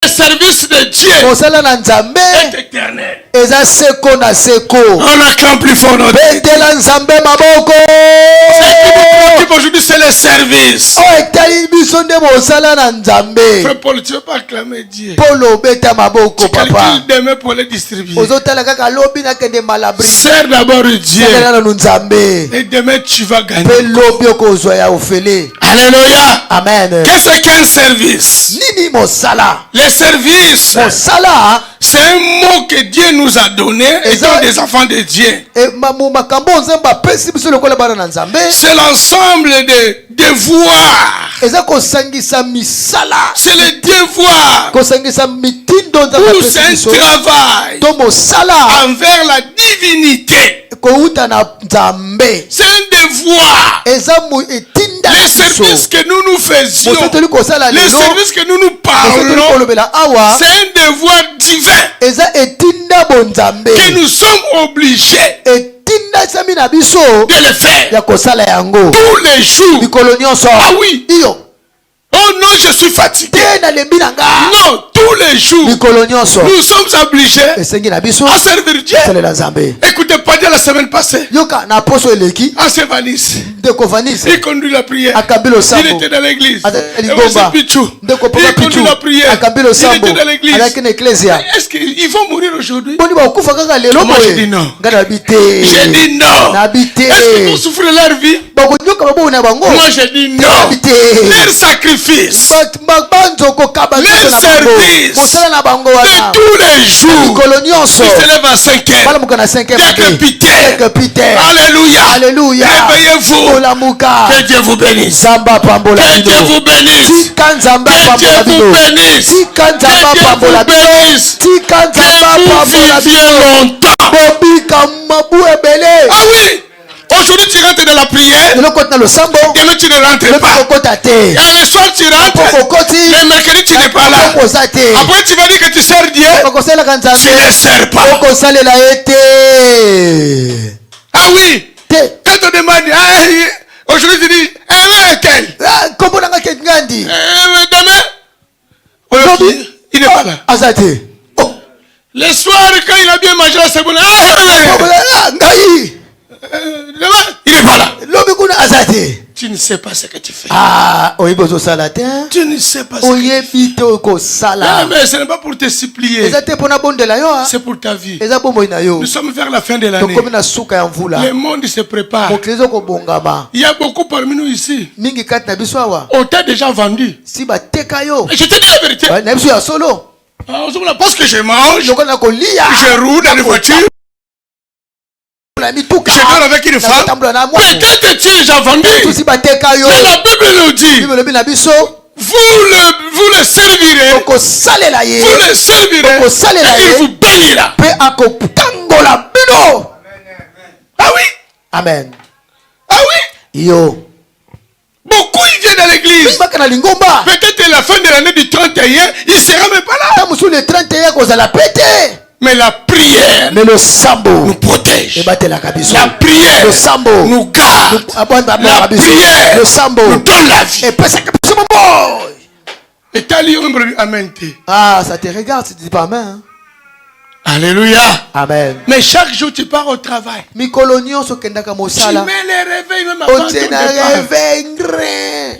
Le service de Dieu est éternel. On acclame plus fort notre Dieu. Ce qui nous préoccupe aujourd'hui, c'est le service. Frère Paul, tu ne veux pas acclamer Dieu. Tu calcules demain pour les distribuer. Sers d'abord Dieu. Et demain tu vas gagner. Alléluia. Amen. Qu'est-ce qu'un service? Le service, c'est un mot que Dieu nous a donné étant des enfants de Dieu. C'est l'ensemble des devoirs. C'est le devoir. C'est un travail envers la divinité. C'est un devoir. Les services que nous nous faisions, les services que nous nous parlons, c'est un devoir divin que nous sommes obligés de le faire tous les jours. Ah oui. Oh non, je suis fatigué. Non, tous les jours, nous sommes obligés à servir Dieu. Écoutez, pas de la semaine passée, à Sevanis, il conduit la prière. Il était dans l'église. Il conduit la prière. Il était dans l'église. Est-ce qu'ils vont mourir aujourd'hui? Moi j'ai dit non. J'ai dit non. Est-ce qu'ils vont souffrir leur vie? Moi j'ai dit non. Leur sacrifice, leur service de tous les jours, ils se lèvent à 5 heures, décapité. Alléluia. Réveillez-vous. Que Dieu vous bénisse. Que Dieu vous bénisse. Que Dieu vous bénisse. Que Dieu vous bénisse. Que vous viviez longtemps. Ah oui. Aujourd'hui, tu rentres dans la prière. lelo koti na losambo Demain, tu ne rentres lelo pas. kokota te Et le soir, tu rentres. okokoti Le mercredi, tu n'es pas là. okoza te Après, tu vas dire que tu sers Dieu. okosalaka Tu nzambe ne sers pas. okosalela ye te Ah oui. te Quand on demande, aujourd'hui, tu dis, quel kombo nanga ke ngandi demain, Aujourd'hui, il n'est pas là. aza te Le soir, quand il a bien mangé, c'est bon. ngai Demain, il n'est pas là. lobi kuna aza te Tu ne sais pas ce que tu fais. oyebi ozosala te Tu ne sais pas ce que tu oyebi te fais. okosala Mais ce n'est pas pour te supplier. eza te mpona bondela yo C'est pour ta vie. eza bomoi na yo Nous sommes vers la fin de l'année. tokomi na suka ya mvula Le monde se prépare. mokili ezokobongama Il y a beaucoup parmi nous ici. mingi kati na biso awa On t'a déjà vendu. si bateka yo Et je te dis la vérité. na biso ya solo Parce que je mange, lokola na kolia je roule dans les voitures, na mituka je dors avec une femme. nakotambola na mwana Peut-être tu es déjà vendu. tusi bateka yo Mais la Bible nous dit, bible elobi na biso vous le servirez, okosalela ye vous le servirez, okosalela et il ye vous bénira. mpe akotangola bino Ah oui, amen ah oui. yo Beaucoup ils viennent à l'église. baka na lingomba Peut-être à la fin de l'année du 31, il ne sera même pas là. ta mosusu le 31 kozala pete Mais la prière me losambo nous protège. ebatelaka biso La prière losambo nous garde. abondabelaka La biso prière losambo nous donne la vie. epesaka biso bomoi Et t'as lu Amen. ça te regarde, tu dis pas amen. Hein? Alléluia. Amen. Mais chaque jour tu pars au travail. Mikolo nyonso kendaka Tu mosala. mets les réveils même avant ton Otina départ. revengre.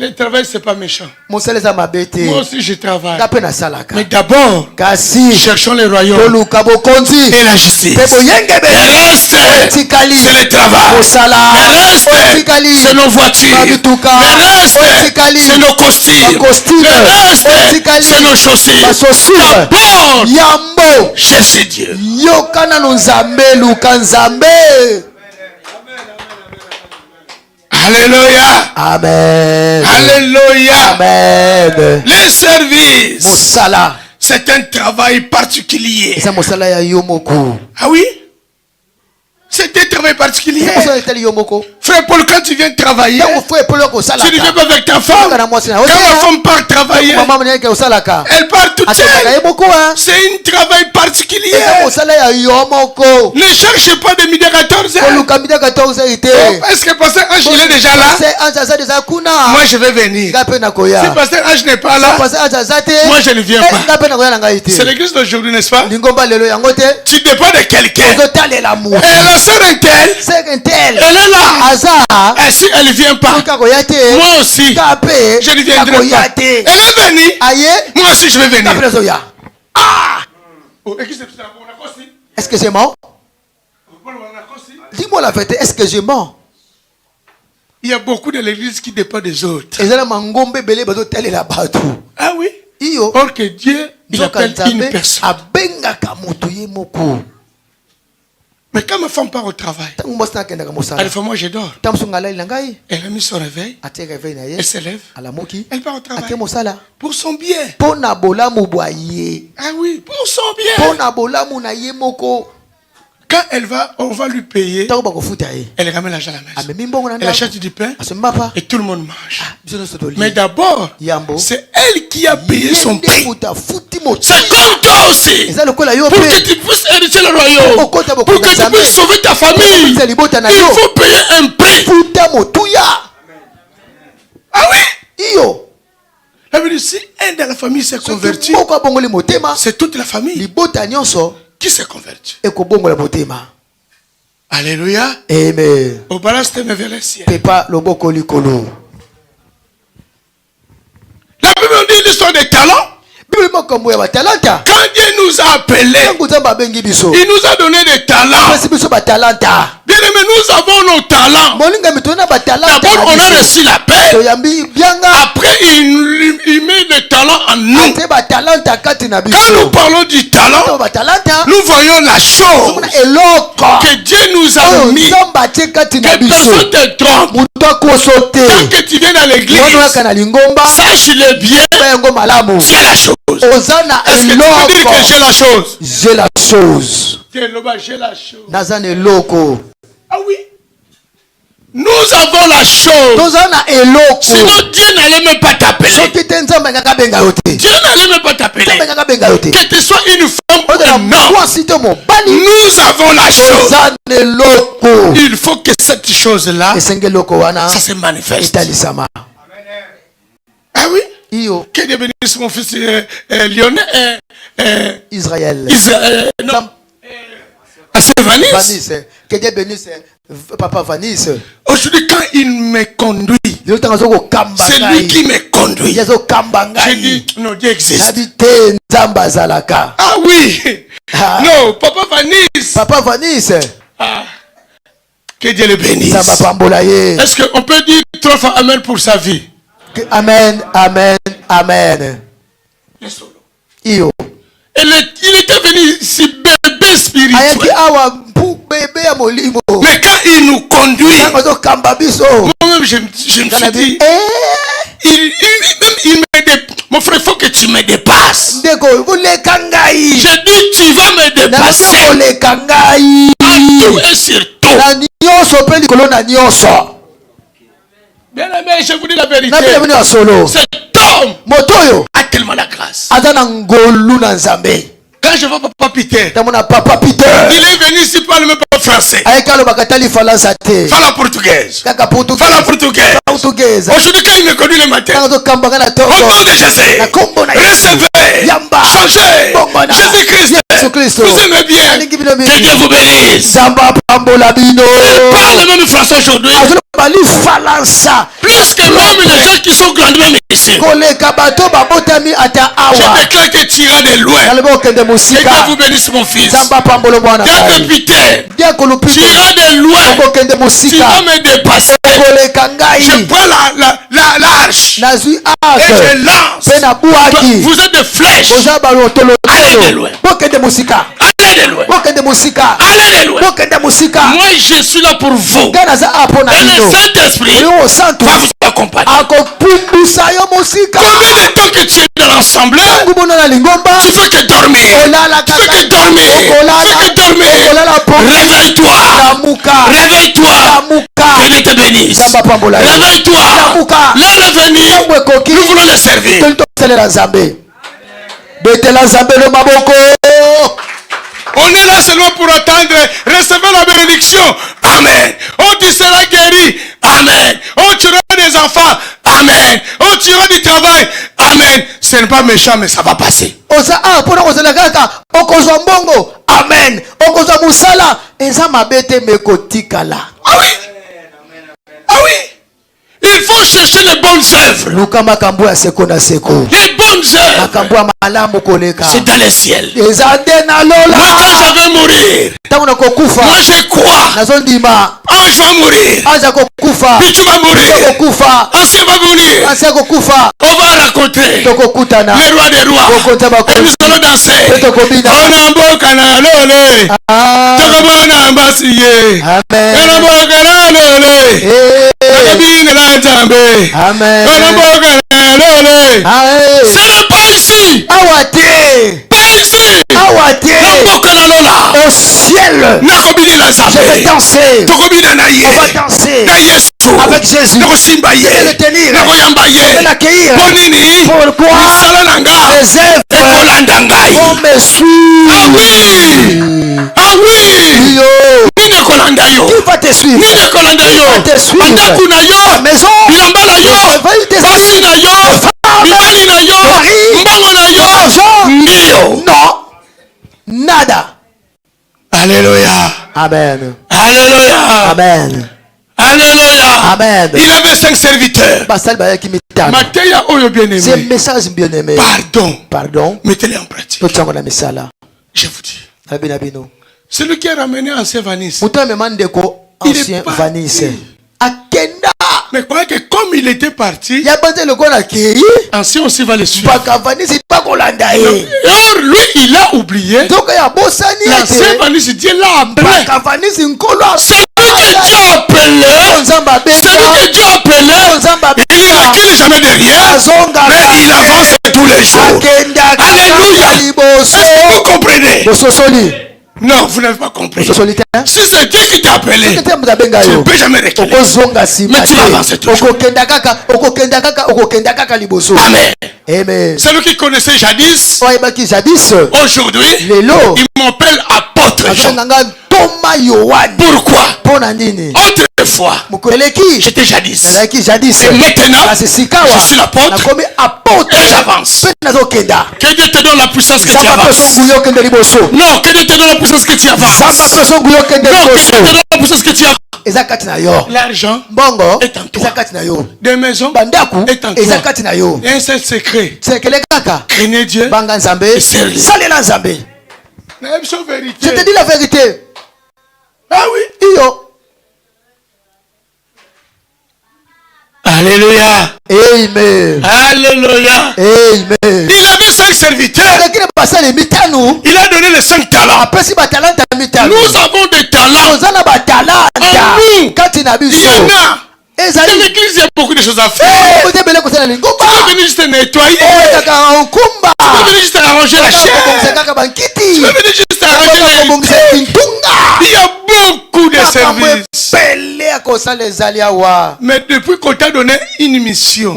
Le travail c'est pas méchant. Mosala za mabete. Moi aussi je travaille. Kape na salaka. Mais d'abord, Kasi cherchons le royaume toluka bokonzi. et la justice. Pebo yengebe. Le reste, Otikali. c'est le travail. Mosala. Le reste, Otikali. c'est nos voitures. Babituka. Le reste, Otikali. c'est nos costumes. Costume. Le reste, Otikali. c'est nos chaussures. Basosime. D'abord, Yambo. cherchez Dieu. Yokana no nzambe luka nzambe. Alléluia. Amen. Alléluia. Amen. Les services, Mosala. c'est un travail particulier. Eza mosala ya yomoko. Ah oui? C'est un travail particulier. Mosala etali yomoko. Frère Paul, quand tu viens travailler, Tango fwe polo ko tu ne viens salaka. pas avec ta femme. Kana mwasi na Quand hotel. ma femme part travailler, Mama mwenye ke usalaka. elle part toute Ataka seule. yemoko hein. C'est un travail particulier. Eza mosala ya yomoko. Ne cherchez pas de midi à 14h. Koluka mida 14 ite. Est-ce que Pasteur Ange il est déjà là? C'est anza za kuna. Moi je vais venir. Ngape na koya. Si Pasteur Ange n'est pas là, Parce anza za te. moi je ne viens pas. Ngape na koya na ngai C'est te. l'église d'aujourd'hui, n'est-ce pas? Lingomba lelo yango te. Tu dépends de quelqu'un. Ozotalela mu. Et la sœur Intel, C'est intel. elle est là. Aza. Et si elle ne vient pas, Koluka koya te. moi aussi, Ngape. je ne viendrai pas. Koya te. Elle est venue. Aye. Moi aussi je vais venir. Ngape zo ya. Oh, et qui c'est ça? On a conçu. Est-ce que j'ai mort? Dis-moi la vérité, est-ce que j'ai mort? Il y a beaucoup de l'église qui dépend des autres. Ezala mangombe bele bazo talela batu. Ah oui? Iyo. Or que Dieu, il Nzoka appelle une nzambe personne. abengaka moto ye moko. Mais quand ma femme part au travail, Tango mwasi nakendaka mosala. elle fait moi je dors. Tango songa lali na ngai. Elle a mis son réveil, Atie réveil na ye. elle se lève, Alamoki. elle part au Atie travail. mosala. Pour son bien. Pona bolamu bwa ye. Ah oui, pour son bien. Pona bolamu na ye moko. Quand elle va, on va lui payer. Tango bakofuta ye. Elle ramène l'argent à la maison. Amemi mbongo na Elle ndako. achète du pain Asomba pa. et tout le monde mange. Biso nyonso toli. Mais d'abord, Yambo. c'est elle qui a payé son prix. Futa futi moto. C'est comme toi aussi. Eza lokola yo Pour que pe. tu puisses hériter le royaume. Pour que tu puisses sauver ta famille. Futa libota na Il yo. faut payer un prix. Futa motuya. Ah oui? Iyo. La Bible dit, si un de la famille s'est converti, Moko abongoli motema. c'est toute la famille Libota nyonso qui s'est convertie. ekobongola motema. Alléluia. Amen. Au balance de vers le ciel. Pepa loboko likolo. La Bible dit l'histoire des talents. Bible makambo ya batalanta. Quand Dieu nous a appelés, Tango nzambe abengi biso. il nous a donné des talents. Pesi biso batalanta. Bien aimé, nous avons nos talents. Molinga mitona batalanta. D'abord, on a reçu la paix. Toyambi bianga. Après, il met des talents en nous. Ate batalanta kati na Quand biso. nous parlons du talent, Tango batalanta. nous voyons la chose Kuna eloko. que Dieu nous a Oyo mis. nzambe atie kati na Que biso. personne ne te trompe. Mutu akoso te. Tant que tu viens dans l'église, Wana waka na lingomba. sache-le bien, Yango malamu. tu as la chose. Oza na Est-ce que tu peux dire que j'ai eloko. la chose? J'ai la chose. J'ai la chose. Naza na eloko. Ah oui. Nous avons la chose. tozala na eloko Sinon Dieu n'allait même pas t'appeler. soki te nzambe ngaka benga yo te Dieu n'allait même pas t'appeler. nzambe ngaka benga yo te Que tu sois une femme ou ozala un homme. mwasi te mobali Nous avons la chose. toza na eloko Il faut que cette chose-là, esenge eloko wana ça se manifeste. etalisama Ah oui? iyo Que Dieu bénisse mon fils Lyonnais. Israël Israël. Non. C'est Vanessa. Vanisse que Dieu bénisse papa Vanisse Aujourd'hui, quand il me conduit, lelo tanga zokokamba c'est lui qui me conduit. ye azokamba J'ai ngai dit, non, Dieu existe. nabi te nzambe azalaka Ah oui. Ah. Non, Papa Vanessa. papa Vanisse Ah. Que Dieu le bénisse. nzambe apambola ye Est-ce qu'on peut dire 3 fois Amen pour sa vie? amen amen amen iyo Il était venu ici bébé ayaki spirituel. awa mpu bebe ya molimo Mais quand il nous conduit, ntango azokamba biso moi-même je me suis kana bi dit, il me dépasse. Mon frère, il faut que tu me dépasses. ndeko koleka ngai Je dis, tu vas me nakoki dépasser. koleka ngai À tout et surtout. na nyonso mpe likolo na nyonso Bien aimé, je vous dis la vérité. nabila bino ya solo Cet homme moto oyo a tellement la grâce. aza na ngolu na nzambe Quand je vois Papa Peter, ntango na papa peter il est venu ici parler même pas français. ayeki alobaka tali falansa te Pas la portugaise. kaka Pas la portugaise. portugaise Aujourd'hui, quand il me conduit le matin, ntango azokambanga na au nom ntongo de Jésus, na kombo na yesu recevez, Yamba. changez, Bongona. Jésus-Christ, Jésus-Christ. vous aimez bien, Alingi bino mingi. que Dieu vous bénisse. nzambe apambola bino Parle même français aujourd'hui, azoloba lifalansa plus que même les gens qui sont grandement ici. koleka bato babotami ata Je awa déclare que tu iras de loin. nalobi okende Que Dieu mosika vous bénisse mon fils. nzambe apambola mwana Dieu ngai Peter, diako tu lupiko iras de loin. okokende Tu mosika vas me dépasser. koleka Je ngai prends l'arche nazwi et arke je lance. mpe nabwaki Vous êtes des flèches. boza Allez de balotolotolo loin. bokende mosika Allez de loin. bokende mosika Allez de loin. bokende mosika Moi, je suis là pour vous. ngai naza a mpo na Et le bino Saint-Esprit oyo santu va vous accompagner. akopumbwisa yo mosika Combien de temps que tu es dans l'assemblée, ntango bona na lingomba tu fais que dormir. olala Tu fais que dormir. Fais que dormir. olala po Réveille-toi. lamuka Réveille-toi. lamuka Que Dieu te bénisse. nzambe apambola yo Réveille-toi. lamuka L'heure est venue. ntango ekoki Nous voulons le servir. toli tosalela nzambe betela nzambe lo maboko On est là seulement pour attendre, recevoir la bénédiction. Amen. Oh, tu seras guéri. Amen. Oh, tu auras des enfants. Amen. Oh, tu auras du travail. Amen. Ce n'est pas méchant, mais ça va passer. oza a mpona kozala kaka okozwa mbongo amen okozwa mosala eza mabe te mekotikala Ah oui. Ah oui. Il faut chercher les bonnes œuvres. luka makambo ya seko na seko Les bonnes œuvres. makambo ya malamu koleka C'est dans le ciel. eza nde na Moi, lola quand je vais mourir, ntango nakokufa moi je crois. nazondima Ange va mourir. aza kokufa Puis tu vas mourir. tokokufa Ancien va mourir. asi akokufa On va rencontrer tokokutana les rois des rois. bokonza Et nous bakonzi allons danser. mpe tokobina On a mboka na lole. Ah, Tokobona mbasi ye. amen On a mboka na lole. Eh, Tokobina la nzambe. amen On a mboka na lole. Ah, eh. Ce n'est pas ici. awa te Pas ici. awa Na te mboka na lola. au ciel Nakobina la je vais nzambe. danser Tokobina na ye. on va danser Na Yesu. avec Jésus Nakosimba je vais ye. le tenir Nakoyamba je vais ye. l'accueillir Mpo nini? pourquoi Misala na nga. les œuvres Ekolanda ngai. vont me Ah suivre oui. Ah oui. yo Nini ekolanda yo? qui va te suivre Nini ekolanda yo? te suivre. Bandako na la yo. maison Bilamba na yo. va te Basi suivre na yo. Mibali na yo. Mari. Mbongo na yo. L'argent. Ndio. non nada Alléluia. amen Alléluia. amen Alléluia. amen Il avait 5 serviteurs. basali bayaki mitano Mateya oyo bien c'est un aimé. message bien aimé Pardon. pardon Mettez-les en pratique. totiango na misala Je vous dis. nabi na bino Celui qui a ramené Ancien Vanis. moto amema ndeko Il est ancien parti. vanis akenda Mais croyez que comme il était parti, ya banze lokola akei Ancien aussi va le suivre. mpaka vanisi bakolanda Et ye or, lui, il a oublié. nzoka ya bosani L'ancien ete Vanis, Dieu l'a appelé. mpaka vanisi nkolo Celui que Dieu a appelé, nzambe celui abenga que Dieu a appelé, nzambe il ne recule jamais derrière, azongaka mais il avance tous les jours. akendaka Alléluia. kaka liboso Est-ce que vous comprenez? bososoli Non, vous n'avez pas compris. Ozo solitaire. Si c'est Dieu qui t'a appelé, tu ne peux jamais reculer. Mais tu vas avancer toujours. Amen. Amen. Celui qui connaissait jadis, aujourd'hui, il m'appelle apôtre Jean. Pourquoi? Autrefois, j'étais jadis. Et maintenant, je suis l'apôtre et j'avance. Que Dieu te donne la puissance que tu avances. Non, que Dieu te donne la puissance que tu avances. Non, que Dieu te donne la puissance que tu avances. L'argent est en toi. Des maisons est en toi. Et un seul secret. Craignez Dieu et servez. Je te dis la vérité. Ah oui. Alléluia. Amen. Alléluia. Amen. Il avait 5 serviteurs. Il a donné les 5 talents. Nous avons des talents. En nous. Il y en a. Dans l'église, il y a beaucoup de choses à faire. Tu peux venir juste nettoyer. Tu peux venir juste arranger la chair. Tu peux venir juste arranger les... Il y a beaucoup de services. Mais depuis qu'on t'a donné une mission,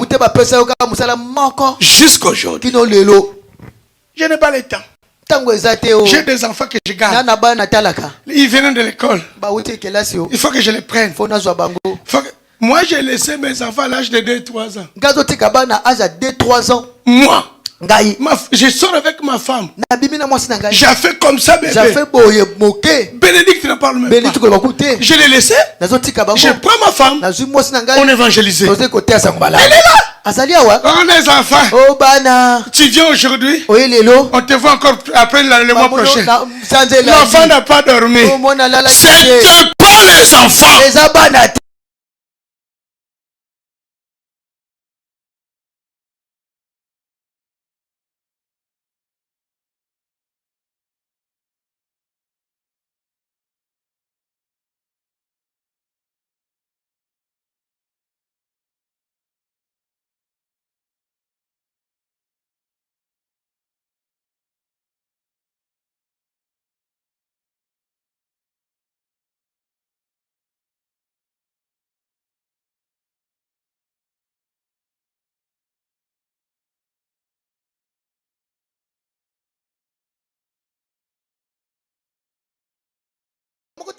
jusqu'à aujourd'hui, je n'ai pas le temps. J'ai des enfants que je garde. Ils viennent de l'école. Il faut que je les prenne. Moi, j'ai laissé mes enfants à l'âge de 2-3 ans. Moi, je sors avec ma femme. J'ai fait comme ça, bébé. Bénédicte ne parle même pas. Je l'ai laissé. Je prends ma femme. On évangélise. Elle est là. Oh, les enfants. Tu viens aujourd'hui. On te voit encore après le mois prochain. L'enfant n'a pas dormi. C'est pas les enfants. Oh,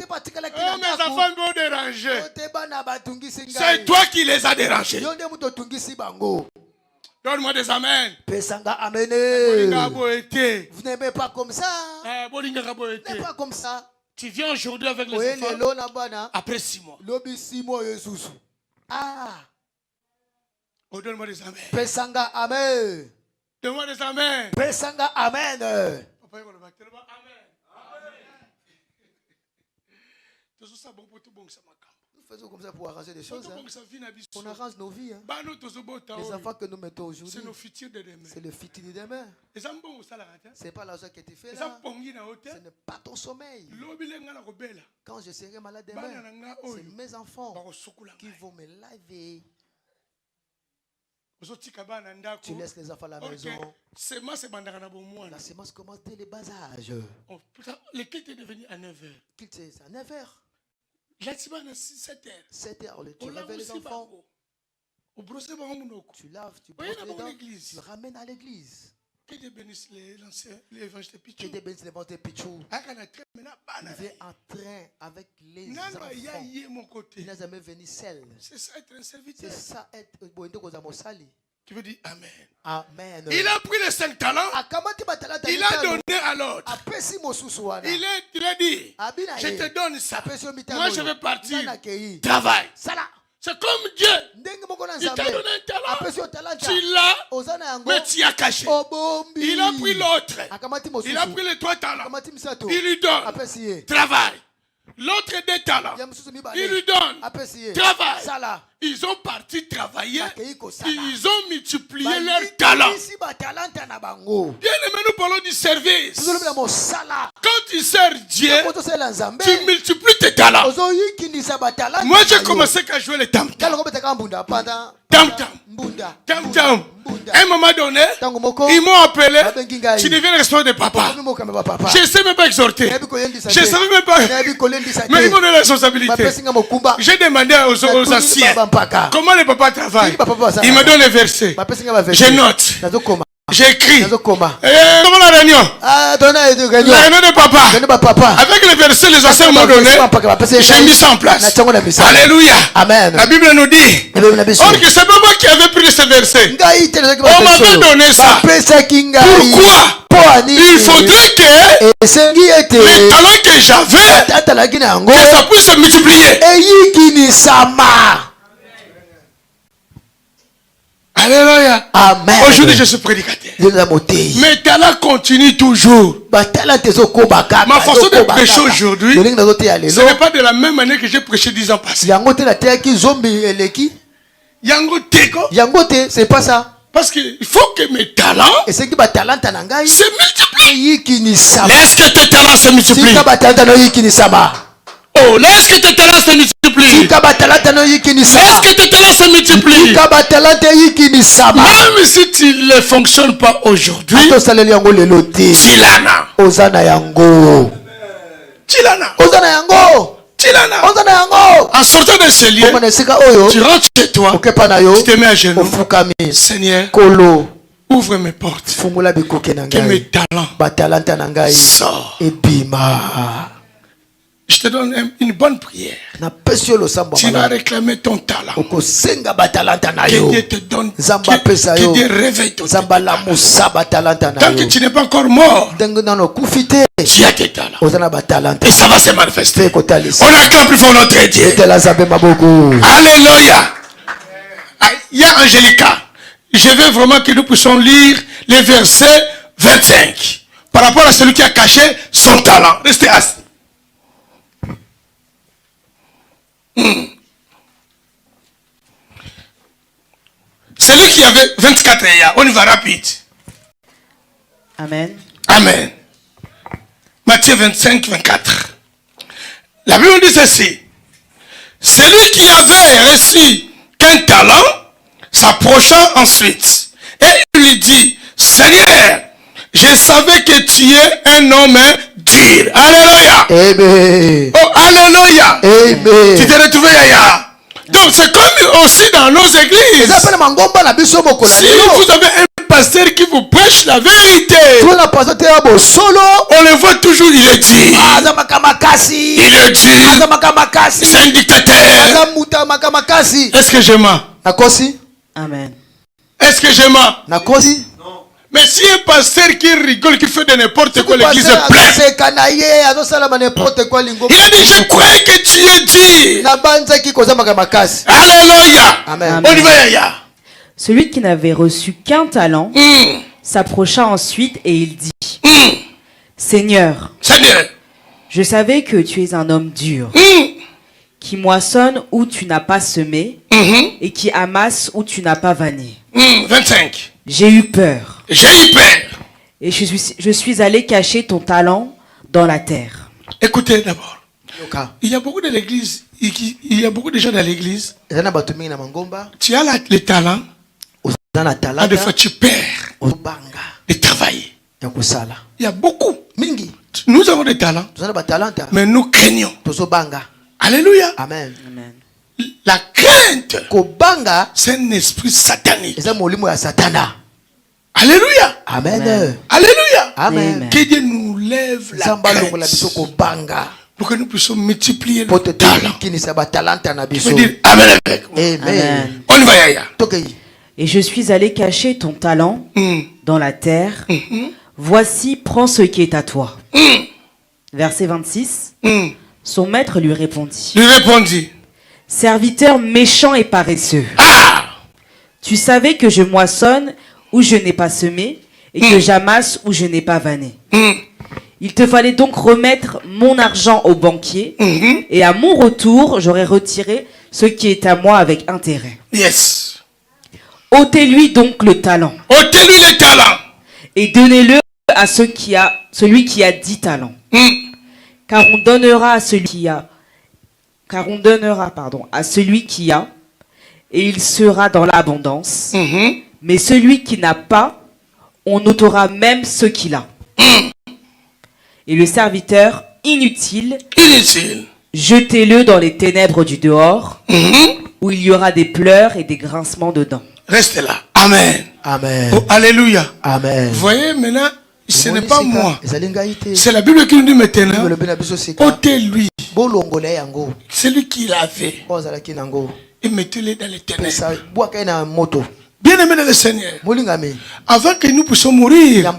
mes enfants m'ont dérangé. C'est toi qui les as dérangés. Donne-moi des amens. Vous n'aimez pas comme ça. N'aimez pas comme ça. Tu viens aujourd'hui avec les enfants. Après 6 mois. Oh, donne-moi des amens. Donne-moi des amens. Amen. Nous faisons comme ça pour arranger des choses. On arrange nos vies. Les enfants que nous mettons aujourd'hui, c'est le futur de demain. Ce n'est pas l'argent que tu fais là. Ce n'est pas ton sommeil. Quand je serai malade demain, c'est mes enfants qui vont me laver. Tu laisses les enfants à la maison. La sémence commence dès le bas âge. Le culte est devenu à 9h. C'est à 9h. 7h. 7h, tu laves les enfants. Tu laves, tu brosses les dents, tu ramènes à l'église. Que Dieu bénisse l'évangile de Pichou. Que Dieu bénisse l'évangile de Pichou. Il vient en train avec les enfants. Il n'a jamais venu seul. C'est ça être un serviteur. C'est ça être Qui veut dire Amen. Amen. Il a pris les 5 talents. Il a donné à l'autre. Il a dit, je te donne ça. Moi je vais partir. Travail. C'est comme Dieu. Il t'a donné un talent. Tu l'as, mais tu as caché. Il a pris l'autre. Il a pris les 3 talents. Il lui donne. Travail. L'autre 2 talents. Il lui donne. Travail. Ils ont parti travailler. Ils ont multiplié leurs talents. Bien aimé, nous parlons du service. Quand tu sers Dieu, tu multiplies tes talents. Moi, j'ai commencé à jouer le tam-tam. Tam-tam. Tam-tam. un moment donné, ils m'ont appelé. Tu deviens le responsable de papa. Je ne sais même pas exhorter. Je ne savais même pas. Mais ils m'ont donné la responsabilité. J'ai demandé aux anciens comment le papa travaille. Il me donne les versets. Je note. J'ai écrit. Comment la réunion? La réunion de papa. Avec les versets, les anciens m'ont donné. J'ai mis ça en place. Alléluia. Amen. La Bible nous dit. Or que c'est pas moi qui avais pris ces versets. On m'avait donné ça. Pourquoi? Il faudrait que les talents que j'avais, que ça puisse se multiplier. Alléluia. Amen. Aujourd'hui, je suis prédicateur. Mes talents continuent toujours. Ma façon de prêcher aujourd'hui, ce n'est pas de la même manière que j'ai prêché 10 ans passés. C'est pas ça. Parce qu'il faut que mes talents se multiplient. Laisse que tes talents se multiplient. Oh, laisse que tes talents se multiplient. Laisse que tes talents se multiplient. Même si tu ne fonctionnes pas aujourd'hui, Tilana. En sortant de ce lieu, tu rentres chez toi, tu te mets à genoux. Seigneur, ouvre mes portes. Que mes talents sortent. Je te donne une bonne prière. Tu vas réclamer ton talent. Que Dieu te donne, que Dieu réveille ton talent. Tant que tu n'es pas encore mort, tu as tes talents. Et ça va se manifester. On acclame plus fort notre Dieu. Alléluia. Il y a Angélica. Je veux vraiment que nous puissions lire les versets 25. Par rapport à celui qui a caché son talent. Restez assis. Celui qui avait 24 ans, on y va rapide. Amen. Amen. Matthieu 25, 24. La Bible dit ceci. Celui qui avait reçu qu'un talent s'approcha ensuite et il lui dit, Seigneur, je savais que tu es un homme dur. Alléluia. Amen. Oh, alléluia. Amen. Tu t'es retrouvé ailleurs. Donc c'est comme aussi dans nos églises. Si vous avez un pasteur qui vous prêche la vérité, on le voit toujours, il est dur. Il est dur. C'est un dictateur. Est-ce que je mens? Amen. Est-ce que je mens? Mais si un pasteur qui rigole, qui fait de n'importe quoi, l'église est pleine. Il a dit, je croyais que tu es dit. Alléluia. Amen. On y va, yaya. Celui qui n'avait reçu qu'un talent s'approcha ensuite et il dit, Seigneur, je savais que tu es un homme dur, qui moissonne où tu n'as pas semé et qui amasse où tu n'as pas vanné. 25. J'ai eu peur. Et je suis allé cacher ton talent dans la terre. Écoutez d'abord. Il y a beaucoup de l'église, il y a beaucoup de gens dans l'église. Tu as le talent. Ah, des fois tu perds de travailler. Il y a beaucoup. Nous avons des talents. Mais nous craignons. Alléluia. Amen. La crainte, c'est un esprit satanique. Alléluia. Amen. Alléluia. Amen. Que Dieu nous lève la crainte pour que nous puissions multiplier nos talents. Je veux dire Amen avec moi. Amen. On y va, yaya. Et je suis allé cacher ton talent dans la terre. Voici, prends ce qui est à toi. Verset 26. Son maître lui répondit. Serviteur méchant et paresseux. Tu savais que je moissonne où je n'ai pas semé et que j'amasse où je n'ai pas vanné. Il te fallait donc remettre mon argent au banquier et à mon retour, j'aurais retiré ce qui est à moi avec intérêt. Yes. Ôtez-lui donc le talent. Ôtez-lui le talent. Et donnez-le à celui qui a 10 talents. Car on donnera à celui qui a. À celui qui a, et il sera dans l'abondance. Mais celui qui n'a pas, on ôtera même ce qu'il a. Et le serviteur inutile, jetez-le dans les ténèbres du dehors, où il y aura des pleurs et des grincements de dents. Restez là. Amen. Amen. Oh, alléluia. Amen. Vous voyez maintenant, ce n'est pas moi. C'est la Bible qui nous dit maintenant. Ôtez-lui. C'est lui qui l'avait. Et mettez-le dans les ténèbres. Bien aimé dans le Seigneur. Avant que nous puissions mourir,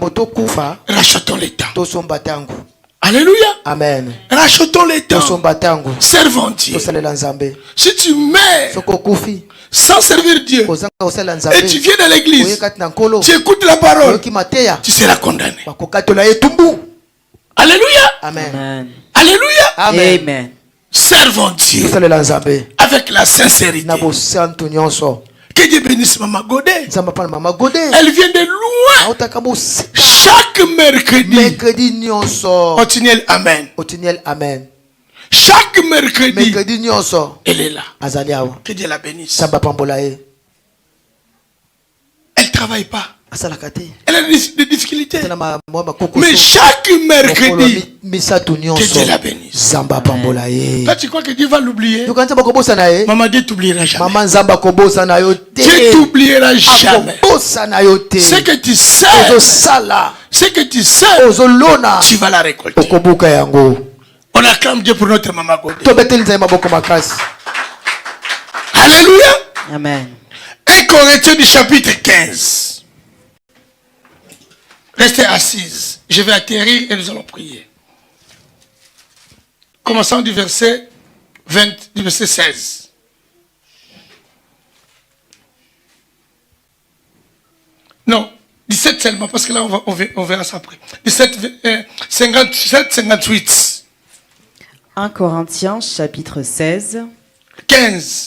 rachetons les temps. Alléluia. Amen. Rachetons les temps. Servons Dieu. Si tu meurs sans servir Dieu et tu viens dans l'église, tu écoutes la parole, tu seras condamné. Alléluia. Amen. Alléluia. Amen. Servons Dieu avec la sincérité. Que Dieu bénisse Maman Godet. Elle vient de loin. Chaque mercredi. Otiniel, amen. Amen. Chaque mercredi. Elle est là. Que Dieu la bénisse. Elle ne travaille pas. Elle a des difficultés. Mais chaque mercredi, que Dieu la bénisse. Toi, tu crois que Dieu va l'oublier? Maman, Dieu t'oubliera jamais. Dieu t'oubliera jamais. Ce que tu sais, tu vas la récolter. On acclame Dieu pour notre maman Godé. Alléluia. Amen. 1 Corinthiens du chapitre 15. Restez assises. Je vais atterrir et nous allons prier. Commençons du verset 16. Non, 17 seulement, parce que là on verra ça après. 57, 58. 1 Corinthiens chapitre 16. 15,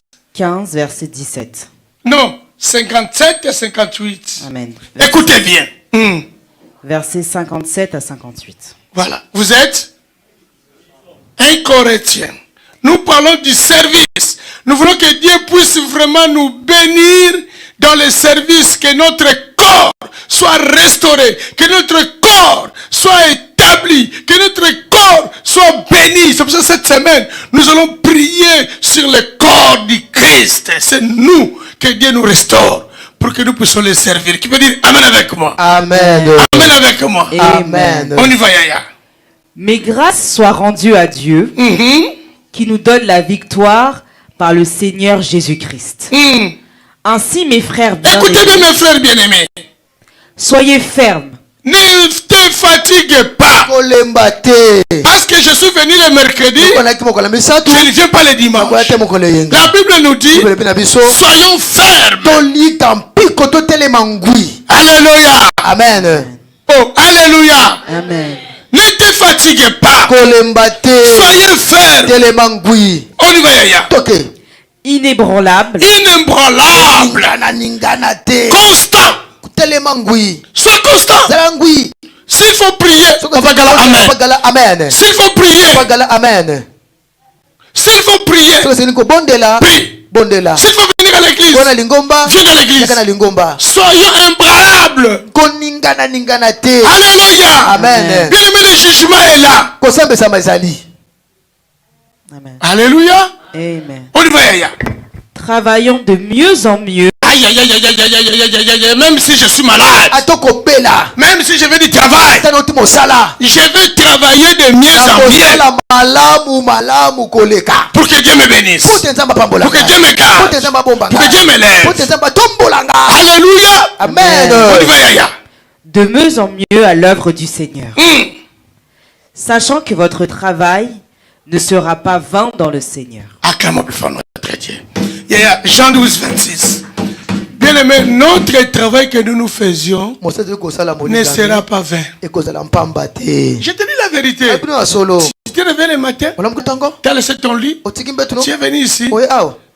verset 17. Non, 57 et 58. Amen. Écoutez bien. Versets 57 à 58. Voilà. Vous êtes 1 Corinthiens. Nous parlons du service. Nous voulons que Dieu puisse vraiment nous bénir dans le service, que notre corps soit restauré, que notre corps soit établi, que notre corps soit béni. C'est pour ça que cette semaine, nous allons prier sur le corps du Christ. C'est nous que Dieu nous restaure, pour que nous puissions les servir. Qui peut dire Amen avec moi? Amen. Amen avec moi. Amen. On y va, Yaya. Mais grâce soit rendue à Dieu, qui nous donne la victoire par le Seigneur Jésus-Christ. Ainsi, mes frères bien-aimés, écoutez bien, mes frères bien-aimés, soyez fermes. Ne te fatigue pas. Parce que je suis venu le mercredi, je ne viens pas le dimanche. La Bible nous dit, soyons fermes. Alléluia. Amen. Oh, alléluia. Amen. Ne te fatigue pas. Soyez fermes. On y va, Yaya. Inébranlable. Inébranlable. Constant. Sois constant. S'il faut prier, amen. S'il faut prier, amen. S'il faut prier, prie. S'il faut venir à l'église, viens à l'église. Soyons imbrayables. Alléluia. Amen. Bien aimé, le jugement est là. Amen. Alléluia. Amen. On y va, Yaya. Travaillons de mieux en mieux. Aïe, aïe, aïe, aïe, aïe, aïe, aïe, aïe, aïe, aïe, même si je suis malade, même si je vais du travail, je vais travailler de mieux en mieux pour que Dieu me bénisse, pour que Dieu me garde, pour que Dieu me lève. Alléluia. Amen. On y va, Yaya. De mieux en mieux à l'œuvre du Seigneur, sachant que votre travail ne sera pas vain dans le Seigneur. Acclamons plus fort notre Dieu. Yaya, Jean 12, 26. Bien aimé, notre travail que nous faisions ne sera pas vain. Je te dis la vérité. Tu te réveilles le matin, tu as laissé ton lit, tu es venu ici,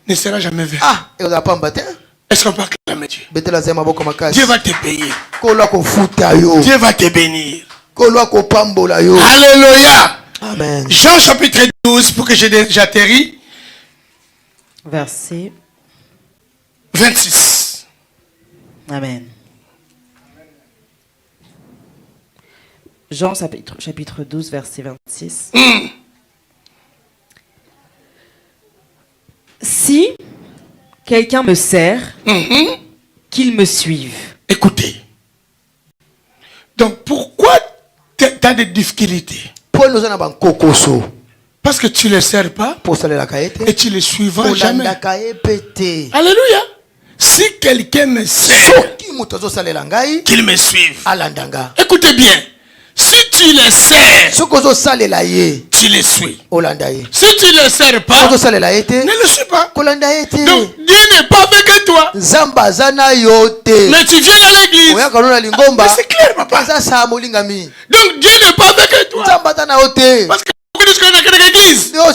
ne sera jamais vain. Est-ce qu'on peut acclamer Dieu? Dieu va te payer. Dieu va te bénir. Alléluia. Amen. Jean chapitre 12, pour que j'atterris. Verset 26. Amen. Jean chapitre 12, verset 26. Si quelqu'un me sert, qu'il me suive. Écoutez. Donc pourquoi tu as des difficultés? Parce que tu ne les sers pas et tu les suivras jamais. Alléluia. Si quelqu'un me sert, qu'il me suive. Écoutez bien. Si tu les sers, tu les suis. Si tu ne les sers pas, ne les suis pas. Donc Dieu n'est pas avec toi. Mais tu viens à l'église. C'est clair, papa. Donc Dieu n'est pas avec toi. Parce que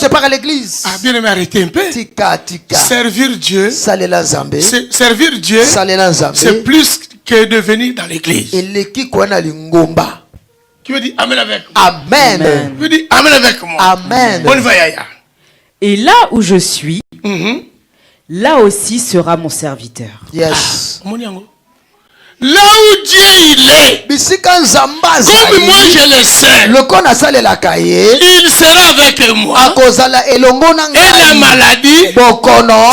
je pars à l'église. Ah, bien aimé, arrêtez un peu. Servir Dieu, c'est plus que de venir dans l'église. Qui veut dire amen avec moi? Amen. Qui veut dire amen avec moi? Amen. On va y aller. Et là où je suis, là aussi sera mon serviteur. Yes. Là où Dieu il est, comme moi je le sais, il sera avec moi. Et la maladie,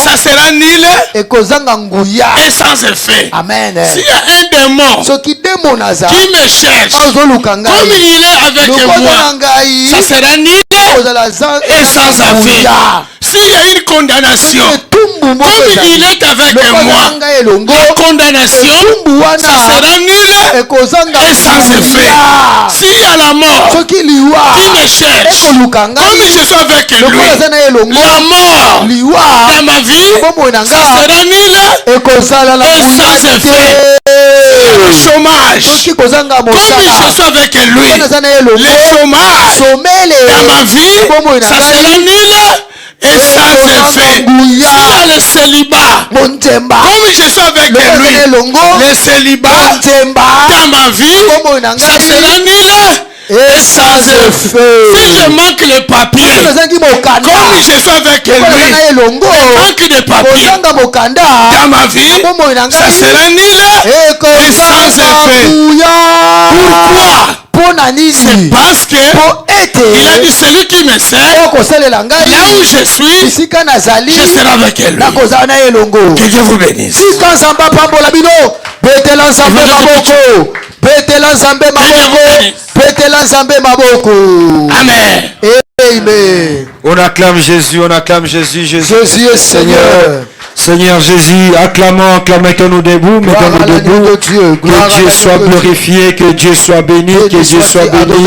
ça sera nul et sans effet. Amen. S'il y a un démon qui me cherche, comme il est avec moi, ça sera nul et sans effet. S'il y a une condamnation, comme il est avec moi, la condamnation, ça sera nul et sans effet. S'il y a la mort qui me cherche, comme je suis avec lui, la mort dans ma vie, ça sera nul et sans effet. Le chômage, comme je suis avec lui, le chômage dans ma vie, ça sera nul et sans effet. S'il y a le célibat, comme je suis avec lui, le célibat dans ma vie, ça sera nul et sans effet. Si je manque le papier, comme je suis avec lui, le manque de papier dans ma vie, ça sera nul et sans effet. Pourquoi? C'est parce que il a dit celui qui me sert, là où je suis, je serai avec lui. Que Dieu vous bénisse. Amen. Amen. On acclame Jésus, on acclame Jésus. Jésus est Seigneur. Seigneur Jésus, acclamons, mettons-nous debout, que Dieu soit glorifié, que Dieu soit béni, que Dieu soit béni.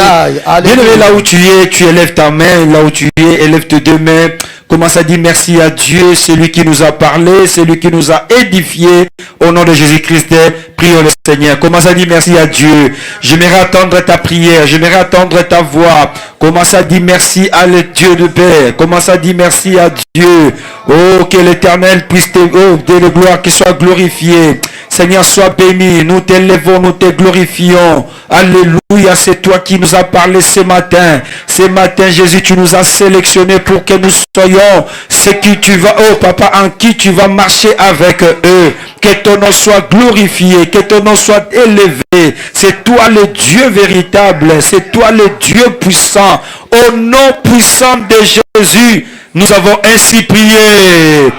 Bien-aimé, là où tu élèves ta main, là où tu es, élève tes deux mains. Commence à dire merci à Dieu, c'est lui qui nous a parlé, c'est lui qui nous a édifié. Au nom de Jésus-Christ, prions le Seigneur. Commence à dire merci à Dieu. J'aimerais attendre ta prière, j'aimerais attendre ta voix. Commence à dire merci à le Dieu de paix. Commence à dire merci à Dieu. Oh, que l'Éternel puisse te... Oh, de la gloire qui soit glorifié. Seigneur, sois béni. Nous t'élevons, nous te glorifions. Alléluia, c'est toi qui nous as parlé ce matin. Ce matin, Jésus, tu nous as sélectionnés pour que nous soyons ce qui tu vas... Oh, Papa, en qui tu vas marcher avec eux. Que ton nom soit glorifié, que ton nom soit élevé. C'est toi le Dieu véritable, c'est toi le Dieu puissant. Au nom puissant de Jésus, nous avons ainsi prié.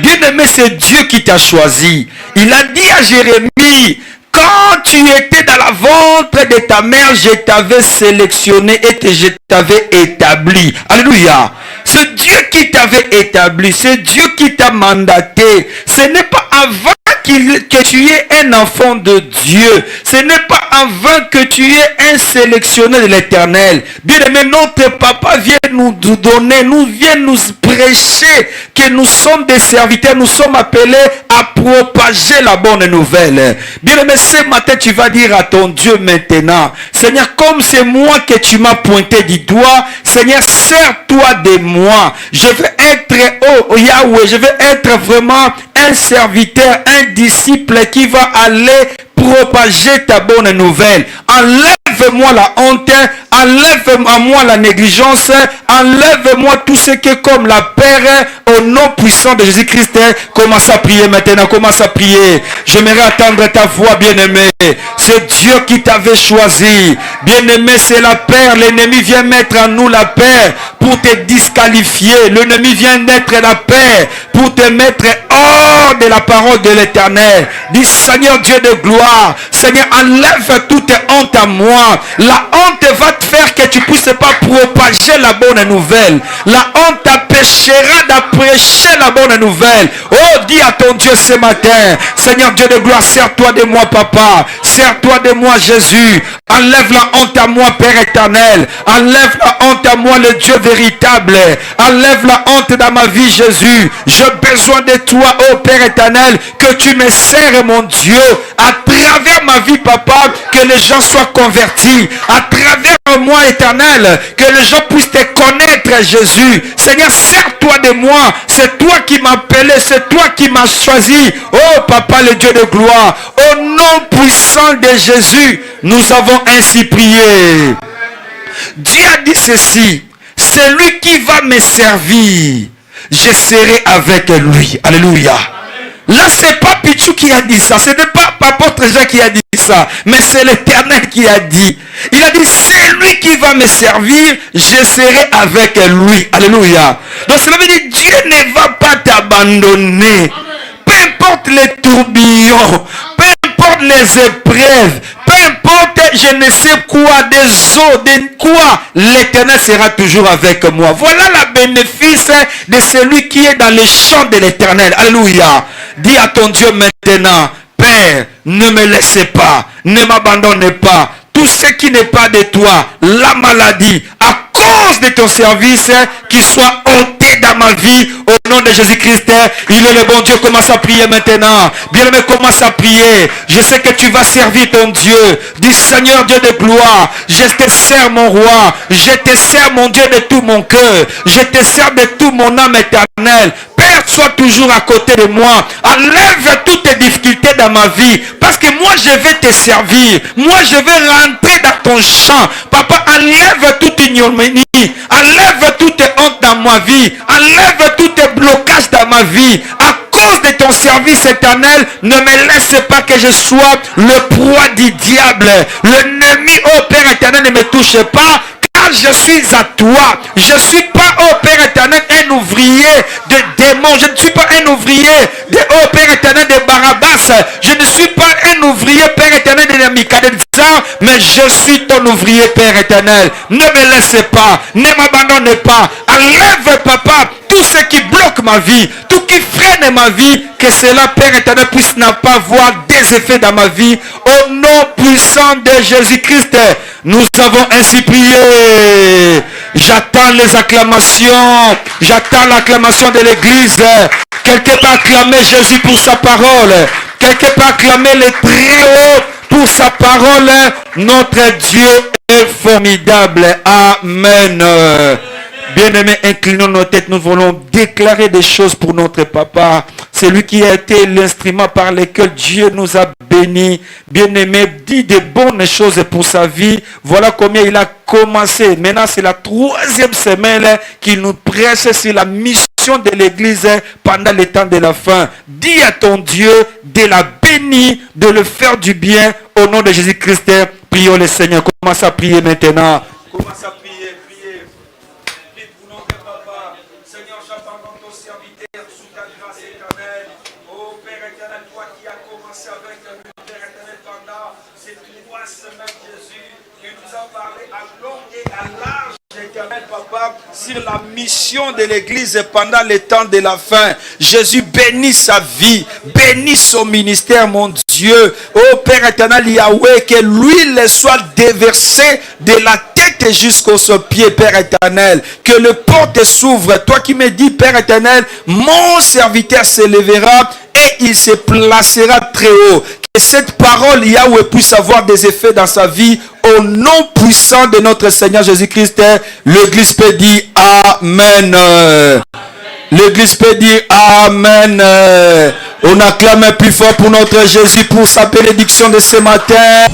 Bien-aimé, c'est Dieu qui t'a choisi. Il a dit à Jérémie, quand tu étais dans la ventre de ta mère, je t'avais sélectionné et je t'avais établi. Alléluia. C'est Dieu qui t'avait établi. C'est Dieu qui t'a mandaté. Ce n'est pas avant que tu es un enfant de Dieu. Ce n'est pas avant que tu es un sélectionné de l'Éternel. Bien aimé, notre papa vient nous donner, vient nous prêcher que nous sommes des serviteurs, nous sommes appelés à propager la bonne nouvelle. Bien aimé, ce matin tu vas dire à ton Dieu maintenant, Seigneur, comme c'est moi que tu m'as pointé du doigt, Seigneur, sers-toi de moi. Je vais être, oh Yahweh, je vais être vraiment un serviteur, un disciple qui va aller propager ta bonne nouvelle. Enlève enlève-moi la honte, enlève à moi la négligence, enlève-moi tout ce qui est comme la peur, au nom puissant de Jésus-Christ. Commence à prier maintenant, commence à prier. J'aimerais attendre ta voix, bien-aimé. C'est Dieu qui t'avait choisi. Bien-aimé, c'est la paix. L'ennemi vient mettre en nous la paix pour te disqualifier. L'ennemi vient mettre la paix pour te mettre hors de la parole de l'Éternel. Dis, Seigneur Dieu de gloire, Seigneur, enlève toute honte à moi. La honte va te faire que tu ne puisses pas propager la bonne nouvelle. La honte t'empêchera d'apprêcher la bonne nouvelle. Oh, dis à ton Dieu ce matin, Seigneur Dieu de gloire, sers-toi de moi, Papa. Sers-toi de moi, Jésus. Enlève la honte à moi, Père éternel. Enlève la honte à moi, le Dieu véritable. Enlève la honte dans ma vie, Jésus. J'ai besoin de toi, oh Père éternel, que tu me sers, mon Dieu, à travers ma vie, Papa, que les gens soient convertis. À travers moi, éternel, que les gens puissent te connaître, Jésus. Seigneur, sers-toi de moi. C'est toi qui m'as appelé, c'est toi qui m'as choisi. Oh Papa, le Dieu de gloire, au nom puissant de Jésus, nous avons ainsi prié. Dieu a dit ceci: celui qui va me servir, je serai avec lui. Alléluia. Là, c'est pas Pichou qui a dit ça. Ce n'est pas l'apôtre Jean qui a dit ça. Mais c'est l'Éternel qui a dit. Il a dit, c'est lui qui va me servir, je serai avec lui. Alléluia. Donc cela veut dire, Dieu ne va pas t'abandonner. Peu importe les tourbillons, peu importe les épreuves, peu importe je ne sais quoi, des eaux, de quoi, l'Éternel sera toujours avec moi. Voilà le bénéfice de celui qui est dans les champs de l'Éternel. Alléluia. Dis à ton Dieu maintenant, Père, ne me laissez pas, ne m'abandonnez pas. Tout ce qui n'est pas de toi, la maladie, à cause de ton service, qu'il soit ôté dans ma vie, au nom de Jésus-Christ. Il est le bon Dieu. Commence à prier maintenant. Bien-aimé, commence à prier. Je sais que tu vas servir ton Dieu. Dis, Seigneur Dieu de gloire, je te sers mon roi, je te sers mon Dieu de tout mon cœur, je te sers de tout mon âme éternelle. Père, sois toujours à côté de moi. Enlève toutes tes difficultés dans ma vie. Parce que moi, je vais te servir. Moi, je vais rentrer dans ton champ. Papa, enlève toute ignominie. Enlève toute honte dans ma vie. Enlève tous tes blocages dans ma vie. À cause de ton service éternel, ne me laisse pas que je sois le proie du diable. L'ennemi, oh Père éternel, ne me touche pas. Je suis à toi. Je ne suis pas, oh Père éternel, un ouvrier de démons. Je ne suis pas un ouvrier de, oh Père éternel, de Barabbas. Je ne suis pas un ouvrier, Père éternel, de Nebuchadnezzar, mais je suis ton ouvrier, Père éternel. Ne me laissez pas, ne m'abandonnez pas. Enlève, Papa, tout ce qui bloque ma vie, tout qui freine ma vie, que cela, Père éternel, puisse ne pas avoir des effets dans ma vie. Au nom puissant de Jésus-Christ, nous avons ainsi prié. J'attends les acclamations. J'attends l'acclamation de l'église. Quelqu'un peut acclamer Jésus pour sa parole. Quelqu'un peut acclamer le Très-Haut pour sa parole. Notre Dieu est formidable. Amen. Bien-aimés, inclinons nos têtes, nous voulons déclarer des choses pour notre papa. C'est lui qui a été l'instrument par lequel Dieu nous a bénis. Bien-aimé, dit de bonnes choses pour sa vie. Voilà combien il a commencé. Maintenant, c'est la 3e semaine qu'il nous presse sur la mission de l'église pendant le temps de la fin. Dis à ton Dieu de la bénir, de le faire du bien. Au nom de Jésus-Christ, prions le Seigneur. Commence à prier maintenant. Commence à prier. Papa, sur la mission de l'église pendant le temps de la fin. Jésus bénit sa vie, bénit son ministère, mon Dieu. Oh Père éternel Yahweh, que l'huile soit déversée de la tête jusqu'aux pieds, Père éternel. Que le porte s'ouvre. Toi qui me dis, Père éternel, mon serviteur s'élèvera et il se placera très haut. Que cette parole Yahweh puisse avoir des effets dans sa vie. Au nom puissant de notre Seigneur Jésus-Christ, l'église peut dire Amen. L'église peut dire Amen. On acclame plus fort pour notre Jésus pour sa bénédiction de ce matin.